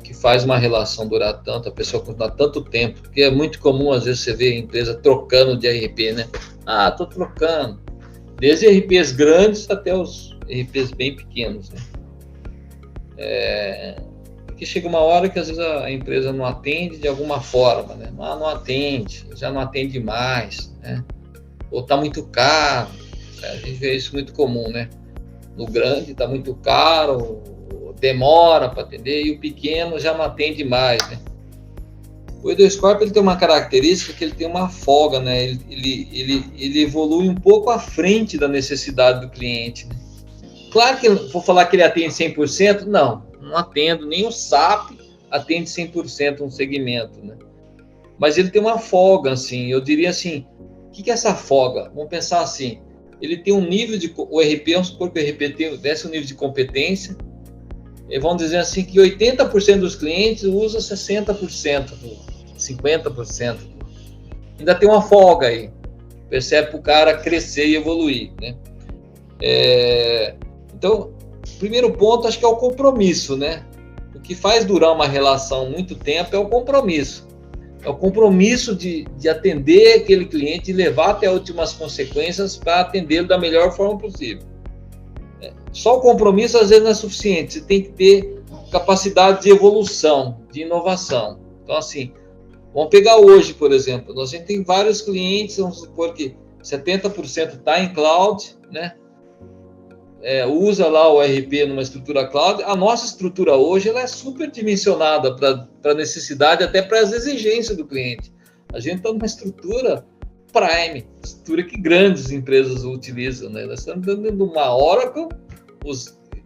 que faz uma relação durar tanto, a pessoa continuar tanto tempo, porque é muito comum, às vezes, você ver a empresa trocando de RP, né? Estou trocando. Desde RPs grandes até os RPs bem pequenos, né? Porque chega uma hora que, às vezes, a empresa não atende de alguma forma, né? Não atende, já não atende mais, né? Ou está muito caro, a gente vê isso muito comum, né? No grande está muito caro, demora para atender, e o pequeno já não atende mais, né? O Edoscope, ele tem uma característica que ele tem uma folga, né? Ele evolui um pouco à frente da necessidade do cliente, né? Claro que vou falar que ele atende 100%, não atendo, nem o SAP atende 100% um segmento, né? Mas ele tem uma folga, assim, eu diria assim, o que é essa folga? Vamos pensar assim, ele tem um nível o RP, vamos supor que o RP desce um nível de competência, e vamos dizer assim que 80% dos clientes usa 60%, 50%. Ainda tem uma folga aí, percebe para o cara crescer e evoluir, né? Então, primeiro ponto, acho que é o compromisso, né? O que faz durar uma relação muito tempo é o compromisso. É o compromisso de atender aquele cliente e levar até as últimas consequências para atendê-lo da melhor forma possível. Só o compromisso, às vezes, não é suficiente. Você tem que ter capacidade de evolução, de inovação. Então, assim, vamos pegar hoje, por exemplo. A gente tem vários clientes, vamos supor que 70% está em cloud, né? Usa lá o ERP numa estrutura cloud. A nossa estrutura hoje ela é superdimensionada para a necessidade, até para as exigências do cliente. A gente está numa estrutura Prime, estrutura que grandes empresas utilizam, né? Nós estamos dentro de uma Oracle,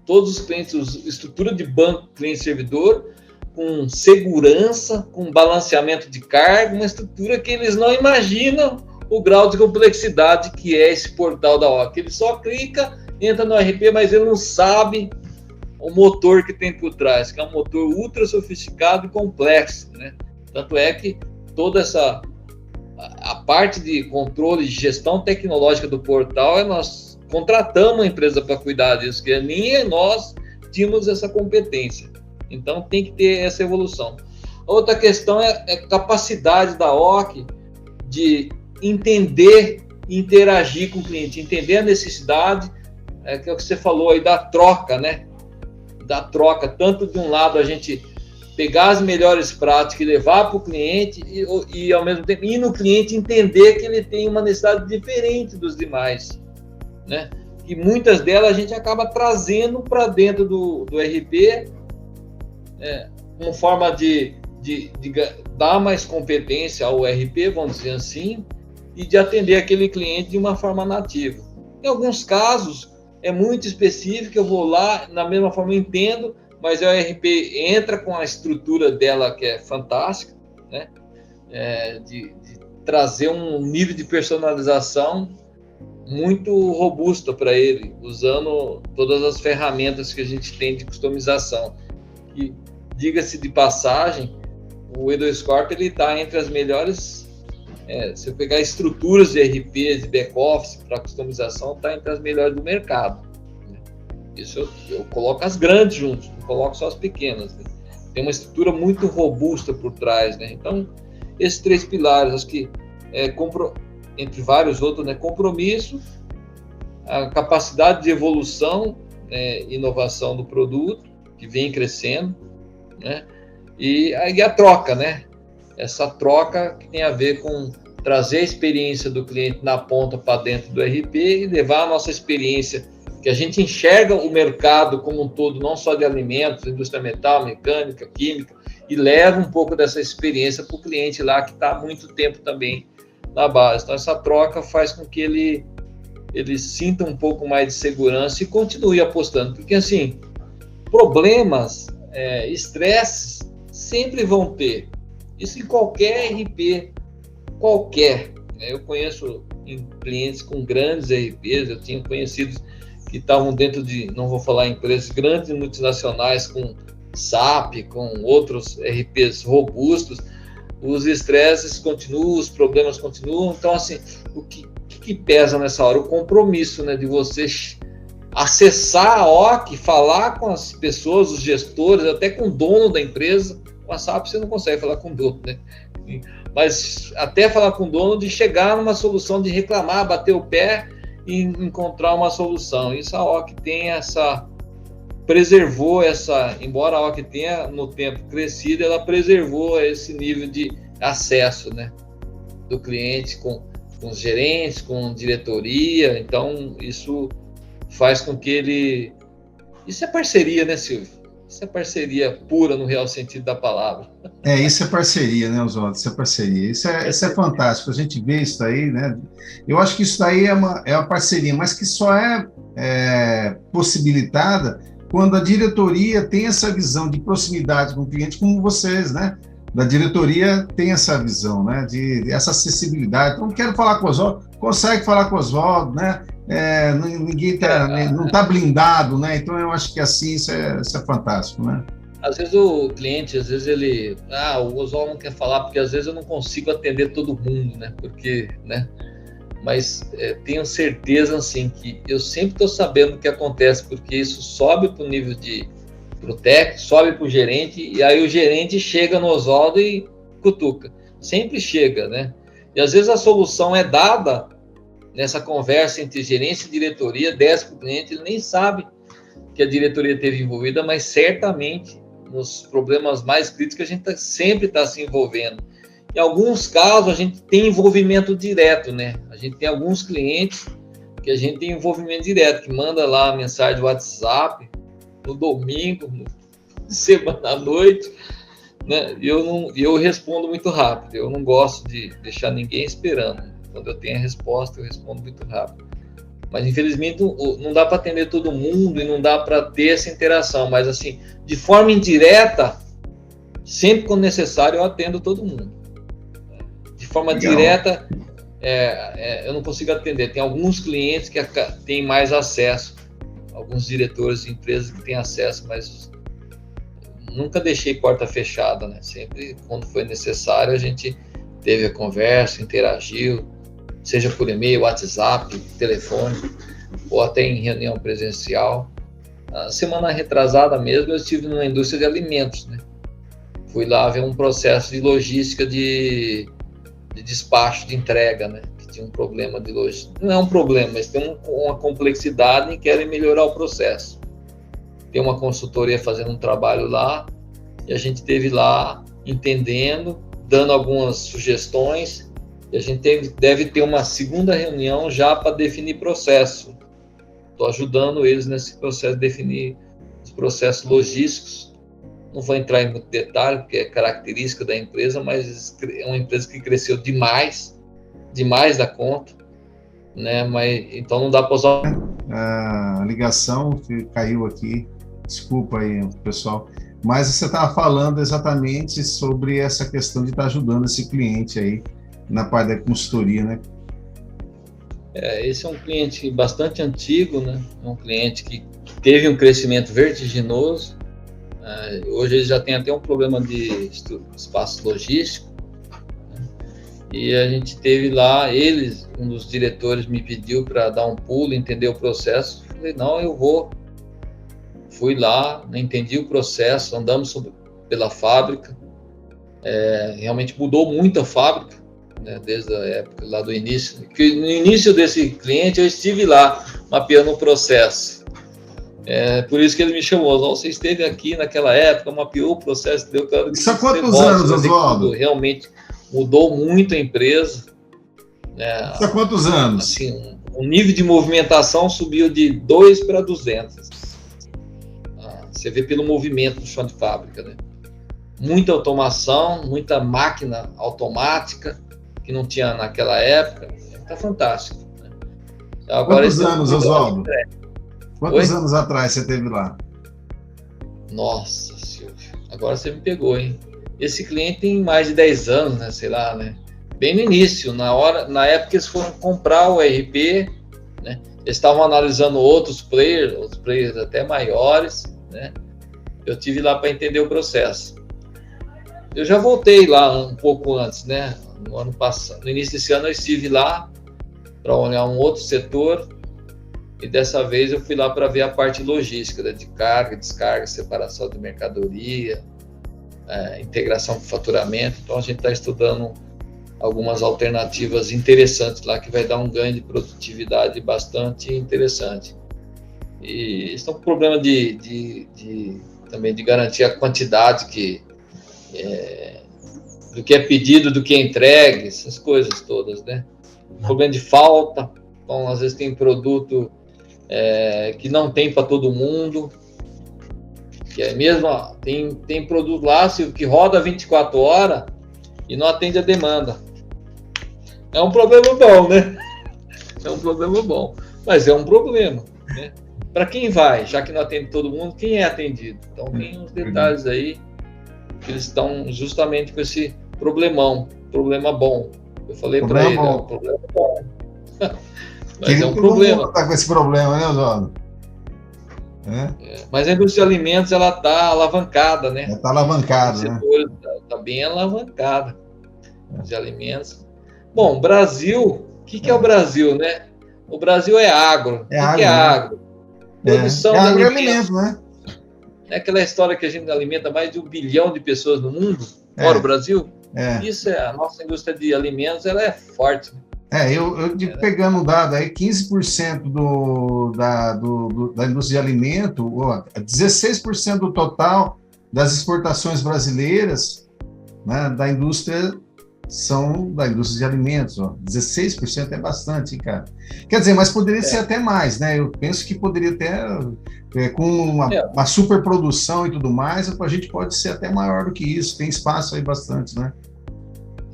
todos os clientes, estrutura de banco, cliente-servidor, com segurança, com balanceamento de carga, uma estrutura que eles não imaginam o grau de complexidade que é esse portal da Oracle. Ele só clica, entra no ERP, mas ele não sabe o motor que tem por trás, que é um motor ultra sofisticado e complexo, né? Tanto é que toda a parte de controle e gestão tecnológica do portal, nós contratamos uma empresa para cuidar disso, que nem nós tínhamos essa competência. Então, tem que ter essa evolução. Outra questão é a capacidade da OC de entender e interagir com o cliente, entender a necessidade, que é o que você falou aí da troca, né? Da troca, tanto de um lado a gente pegar as melhores práticas e levar para o cliente e ao mesmo tempo ir no cliente entender que ele tem uma necessidade diferente dos demais, né? E muitas delas a gente acaba trazendo para dentro do ERP, uma forma de dar mais competência ao ERP, vamos dizer assim, e de atender aquele cliente de uma forma nativa. Em alguns casos é muito específico, eu vou lá, na mesma forma eu entendo, mas o ERP entra com a estrutura dela, que é fantástica, né? De trazer um nível de personalização muito robusto para ele, usando todas as ferramentas que a gente tem de customização. E, diga-se de passagem, o E2 Corp está entre as melhores, se eu pegar estruturas de ERP, de back-office para customização, está entre as melhores do mercado. Isso eu coloco as grandes juntos, não coloco só as pequenas, né? Tem uma estrutura muito robusta por trás, né? Então, esses 3 pilares, acho que, entre vários outros, né? Compromisso, a capacidade de evolução, inovação do produto, que vem crescendo, né? E a troca, né? Essa troca que tem a ver com trazer a experiência do cliente na ponta para dentro do ERP e levar a nossa experiência, que a gente enxerga o mercado como um todo, não só de alimentos, indústria metal, mecânica, química, e leva um pouco dessa experiência para o cliente lá que está há muito tempo também na base. Então, essa troca faz com que ele sinta um pouco mais de segurança e continue apostando, porque, assim, problemas, estresses, sempre vão ter. Isso em qualquer RP, qualquer. Eu conheço clientes com grandes RPs, eu tinha conhecidos que estavam dentro de, não vou falar empresas, grandes multinacionais com SAP, com outros RPs robustos, os estresses continuam, os problemas continuam. Então, assim, o que pesa nessa hora? O compromisso, né, de você acessar a OC, falar com as pessoas, os gestores, até com o dono da empresa. Com a SAP você não consegue falar com o dono, né? Mas até falar com o dono, de chegar numa solução, de reclamar, bater o pé e encontrar uma solução. Isso a OC tem preservou embora a OC tenha no tempo crescido, ela preservou esse nível de acesso, né, do cliente com os gerentes, com diretoria. Então isso faz com que isso é parceria, né, Silvio? Isso é parceria pura no real sentido da palavra. Isso é parceria, né, Oswaldo? Isso é parceria. Isso é fantástico. A gente vê isso daí, né? Eu acho que isso daí é uma parceria, mas que só é possibilitada quando a diretoria tem essa visão de proximidade com o cliente, como vocês, né? Da diretoria tem essa visão, né? De essa acessibilidade. Então, quero falar com o Oswaldo, consegue falar com o Oswaldo, né? Ninguém não está blindado, né? Então eu acho que assim isso é fantástico, né? Às vezes o cliente, ele, o Oswaldo não quer falar porque às vezes eu não consigo atender todo mundo, né? Porque, né? Mas tenho certeza, assim, que eu sempre estou sabendo o que acontece, porque isso sobe para o nível pro técnico, sobe para o gerente, e aí o gerente chega no Oswaldo e cutuca. Sempre chega, né? E às vezes a solução é dada nessa conversa entre gerência e diretoria, desce para o cliente, ele nem sabe que a diretoria esteve envolvida, mas certamente nos problemas mais críticos a gente sempre está se envolvendo. Em alguns casos a gente tem envolvimento direto, né? A gente tem alguns clientes que a gente tem envolvimento direto, que manda lá a mensagem do WhatsApp no domingo, semana à noite, né? E eu respondo muito rápido. Eu não gosto de deixar ninguém esperando. Quando eu tenho a resposta, eu respondo muito rápido. Mas, infelizmente, não dá para atender todo mundo e não dá para ter essa interação. Mas, assim, de forma indireta, sempre quando necessário, eu atendo todo mundo. De forma direta, eu não consigo atender. Tem alguns clientes que têm mais acesso, alguns diretores de empresas que têm acesso, mas nunca deixei porta fechada, né? Sempre, quando foi necessário, a gente teve a conversa, interagiu, seja por e-mail, WhatsApp, telefone, ou até em reunião presencial. A semana retrasada mesmo, eu estive numa indústria de alimentos, né? Fui lá ver um processo de logística de despacho, de entrega, né? Que tinha um problema de logística. Não é um problema, mas tem uma complexidade e querem melhorar o processo. Tem uma consultoria fazendo um trabalho lá, e a gente esteve lá entendendo, dando algumas sugestões, e a gente deve ter uma segunda reunião já para definir processo. Estou ajudando eles nesse processo de definir os processos logísticos. Não vou entrar em muito detalhe, porque é característica da empresa, mas é uma empresa que cresceu demais da conta, né? Mas, então não dá para usar... A ligação caiu aqui, desculpa aí, pessoal. Mas você estava falando exatamente sobre essa questão de estar ajudando esse cliente aí na parte da consultoria, né? Esse é um cliente bastante antigo, né? É um cliente que teve um crescimento vertiginoso. Hoje ele já tem até um problema de espaço logístico, né? E a gente teve lá, um dos diretores me pediu para dar um pulo, entender o processo. Eu falei, não, eu vou. Fui lá, entendi o processo, andamos pela fábrica, realmente mudou muito a fábrica, né, desde a época lá do início. Porque no início desse cliente eu estive lá, mapeando o processo. Por isso que ele me chamou, você esteve aqui naquela época, mapeou o processo, deu claro que isso há quantos anos, Oswaldo? Realmente mudou muito a empresa. Né? Isso há quantos anos? Assim, o nível de movimentação subiu de 2 para 200. Você vê pelo movimento do chão de fábrica, né? Muita automação, muita máquina automática, que não tinha naquela época. Está fantástico. Né? Agora, quantos anos, Oswaldo? Quantos anos atrás você esteve lá? Nossa, Silvio, agora você me pegou, hein? Esse cliente tem mais de 10 anos, né? Sei lá, né? Bem no início, na época que eles foram comprar o ERP, né? Eles estavam analisando outros players até maiores, né? Eu tive lá para entender o processo. Eu já voltei lá um pouco antes, né? No ano passado, no início desse ano eu estive lá para olhar um outro setor, e dessa vez eu fui lá para ver a parte logística, né? De carga, descarga, separação de mercadoria, integração com faturamento. Então a gente está estudando algumas alternativas interessantes lá, que vai dar um ganho de produtividade bastante interessante. E estão com problema também de garantir a quantidade do que é pedido, do que é entregue, essas coisas todas, né? Problema de falta, então às vezes tem produto que não tem para todo mundo, que é mesmo, tem produto lá que roda 24 horas e não atende a demanda. É um problema bom, né? É um problema bom, mas é um problema, né? Para quem vai, já que não atende todo mundo, quem é atendido? Então tem uns detalhes aí que eles estão justamente com esse problema bom. Eu falei para ele, é um problema bom. Mas é um problema. Tá com esse problema, né, Oswaldo? Mas a indústria de alimentos, ela está alavancada, né? Está alavancada, né? Está bem alavancada. De alimentos. Bom, Brasil, o que é o Brasil, né? O Brasil é agro. O que é agro? Produção de agroalimento, né? É aquela história que a gente alimenta mais de 1 bilhão de pessoas no mundo, fora o Brasil. Isso a nossa indústria de alimentos, ela é forte. Eu pegando um dado aí, 15% da indústria de alimento, 16% do total das exportações brasileiras, né, da indústria são da indústria de alimentos, ó. 16% é bastante, cara. Quer dizer, mas poderia ser até mais, né? Eu penso que poderia até, com uma superprodução e tudo mais, a gente pode ser até maior do que isso, tem espaço aí bastante, né?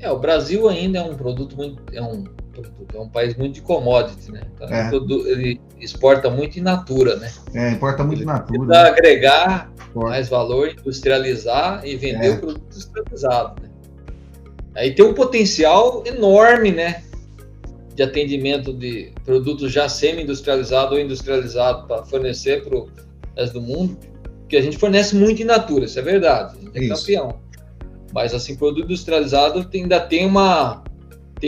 O Brasil ainda é um produto muito, é um país muito de commodity, né? Então, ele exporta muito in natura, né? Importa muito in natura. Precisa agregar mais valor, industrializar e vender o produto industrializado, né? Aí tem um potencial enorme, né, de atendimento de produtos já semi-industrializados ou industrializados para fornecer para o resto do mundo, porque a gente fornece muito in natura, isso é verdade, a gente é campeão. Mas, assim, produto industrializado ainda tem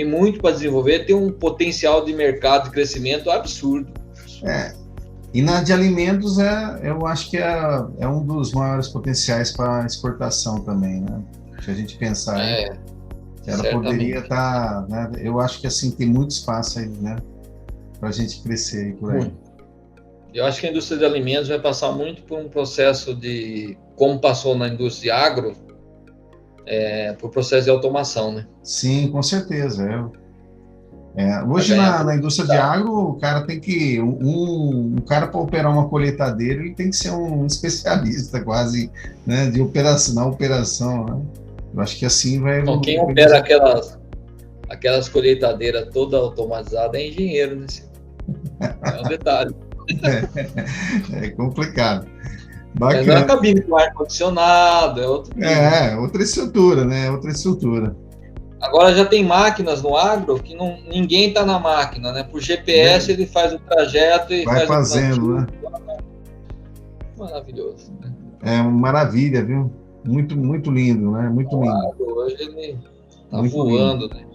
muito para desenvolver, tem um potencial de mercado, de crescimento absurdo. E na de alimentos, eu acho que é um dos maiores potenciais para exportação também, né? Se a gente pensar ela certamente poderia estar, né? Eu acho que assim tem muito espaço aí, né, para a gente crescer aí por aí. Eu acho que a indústria de alimentos vai passar muito por um processo como passou na indústria agro, por processo de automação, né? Sim, com certeza. Hoje na indústria de agro, o cara tem que um cara para operar uma colheitadeira, ele tem que ser um especialista quase, né, de operação, né? Eu acho que assim vai... Então, quem opera aquelas colheitadeiras toda automatizada é engenheiro, né? É um detalhe. É complicado. Bacana. Mas não é cabine com ar-condicionado, é outro nível. Outra estrutura, né? Outra estrutura. Agora já tem máquinas no agro que ninguém está na máquina, né? Por GPS ele faz o trajeto e vai fazendo, né? Maravilhoso. Né? É uma maravilha, viu? Muito, muito lindo, né? Muito lindo. Hoje ele está voando, né?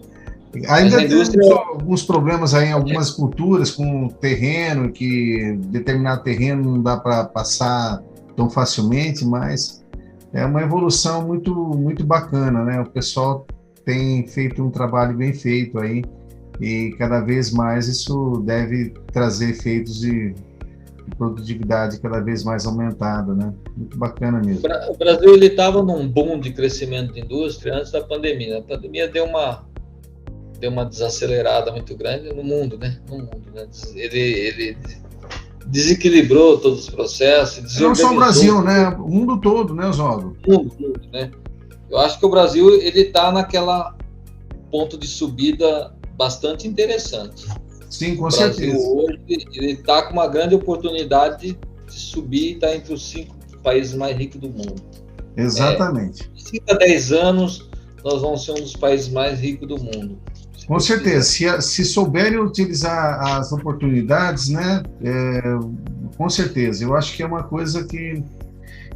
Ainda tem alguns problemas aí em algumas culturas com terreno, que determinado terreno não dá para passar tão facilmente, mas é uma evolução muito, muito bacana, né? O pessoal tem feito um trabalho bem feito aí e cada vez mais isso deve trazer efeitos de produtividade cada vez mais aumentada, né? Muito bacana mesmo. O Brasil ele estava num boom de crescimento de indústria antes da pandemia. A pandemia deu uma desacelerada muito grande no mundo, né? Ele desequilibrou todos os processos. Não só o Brasil, né? O mundo todo, né, Oswaldo? O mundo todo, né? Eu acho que o Brasil ele está naquela ponto de subida bastante interessante. Sim, com certeza. O Brasil hoje ele está com uma grande oportunidade de subir e está entre os 5 países mais ricos do mundo. Exatamente. De 5 a 10 anos, nós vamos ser um dos países mais ricos do mundo. Com certeza. Se souberem utilizar as oportunidades, né? Com certeza. Eu acho que é uma coisa que...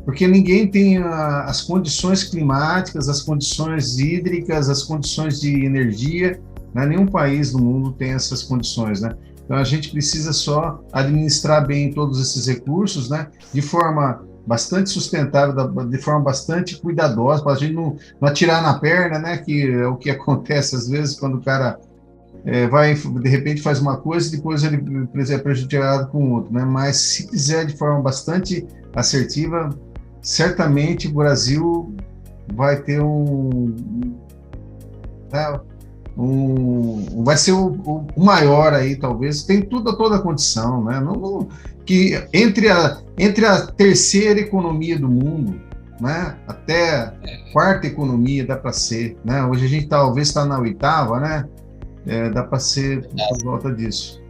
Porque ninguém tem as condições climáticas, as condições hídricas, as condições de energia, né? Nenhum país do mundo tem essas condições, né? Então a gente precisa só administrar bem todos esses recursos, né? De forma bastante sustentável, de forma bastante cuidadosa, para a gente não atirar na perna, né? Que é o que acontece às vezes quando o cara vai, de repente faz uma coisa e depois ele é prejudicado com outra, né? Mas se fizer de forma bastante assertiva, certamente o Brasil vai ter vai ser o maior aí, talvez, tem toda a condição, né? Que entre a terceira economia do mundo, né, até a quarta economia dá para ser, né? Hoje a gente talvez está na 8ª, né? Dá para ser por volta disso.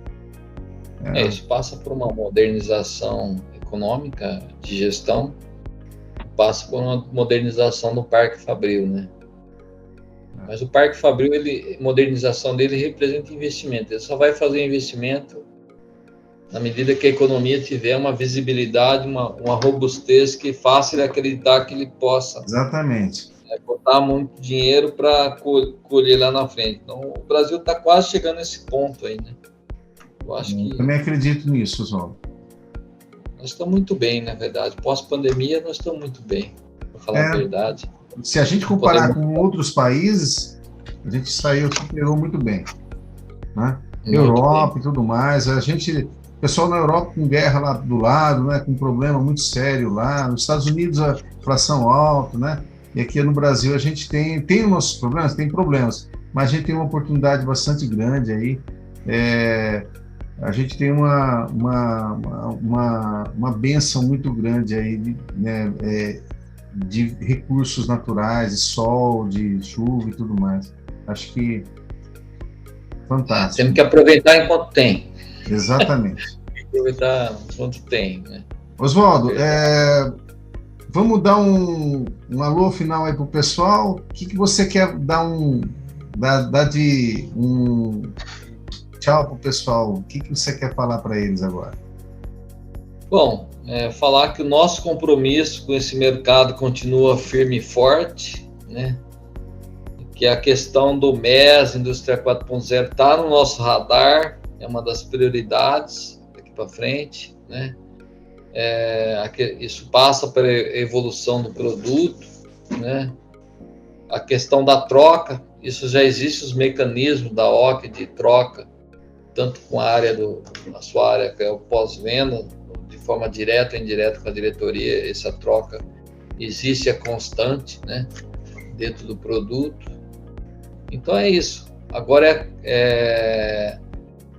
Isso passa por uma modernização econômica, de gestão, passa por uma modernização do Parque Fabril, né? Mas o Parque Fabril, a modernização dele representa investimento. Ele só vai fazer investimento na medida que a economia tiver uma visibilidade, uma robustez que faça ele acreditar que ele possa. Exatamente. Botar muito dinheiro para colher lá na frente. Então, o Brasil está quase chegando nesse ponto aí, né? Eu acho que... Também acredito nisso, Oswaldo. Nós estamos muito bem, na verdade. Pós-pandemia, nós estamos muito bem, para falar a verdade. Se a gente comparar com outros países, a gente superou muito bem, né? Europa e tudo mais, o pessoal na Europa com guerra lá do lado, né? Com um problema muito sério lá, nos Estados Unidos a inflação alta, né? E aqui no Brasil a gente tem os nossos problemas, tem problemas, mas a gente tem uma oportunidade bastante grande aí. A gente tem uma bênção muito grande aí, né, de recursos naturais, de sol, de chuva e tudo mais. Acho que fantástico. Temos que aproveitar enquanto tem. Exatamente. Aproveitar enquanto tem, né? Oswaldo, vamos dar um alô final aí para o pessoal. O que você quer dar dar de um tchau para o pessoal? O que você quer falar para eles agora? Bom, falar que o nosso compromisso com esse mercado continua firme e forte, né? Que a questão do MES, Indústria 4.0, está no nosso radar, é uma das prioridades daqui para frente, né? Isso passa pela evolução do produto, né? A questão da troca, isso já existe os mecanismos da OC de troca, tanto com a sua área, que é o pós-venda, de forma direta ou indireta com a diretoria, essa troca existe, é constante, né? Dentro do produto. Então é isso. Agora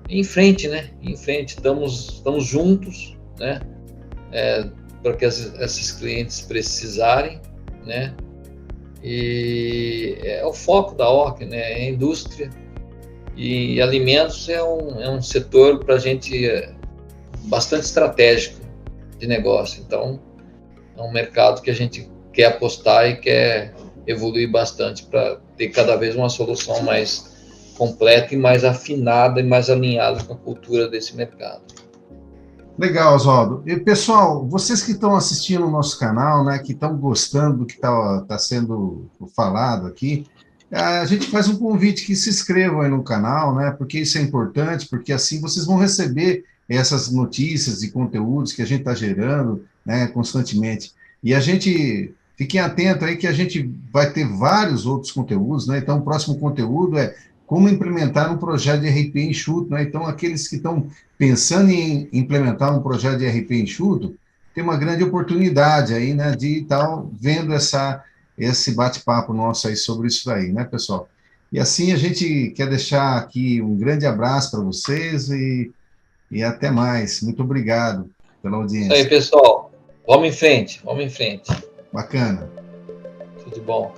em frente, né? Em frente, estamos juntos, né? Para que esses clientes precisarem, né? E é o foco da OC, né? É a indústria, e alimentos é um setor para a gente bastante estratégico de negócio. Então é um mercado que a gente quer apostar e quer evoluir bastante para ter cada vez uma solução mais completa e mais afinada e mais alinhada com a cultura desse mercado. Legal, Oswaldo. E, pessoal, vocês que estão assistindo o nosso canal, né, que estão gostando do que está sendo falado aqui, a gente faz um convite que se inscrevam aí no canal, né, porque isso é importante, porque assim vocês vão receber essas notícias e conteúdos que a gente está gerando, né, constantemente. E a gente, fiquem atentos aí que a gente vai ter vários outros conteúdos, né, então o próximo conteúdo é como implementar um projeto de RP enxuto, né, então aqueles que estão pensando em implementar um projeto de RP enxuto, tem uma grande oportunidade aí, né, de estar vendo esse bate-papo nosso aí sobre isso aí, né, pessoal? E assim a gente quer deixar aqui um grande abraço para vocês e até mais. Muito obrigado pela audiência. Isso aí, pessoal. Vamos em frente, vamos em frente. Bacana. Tudo de bom.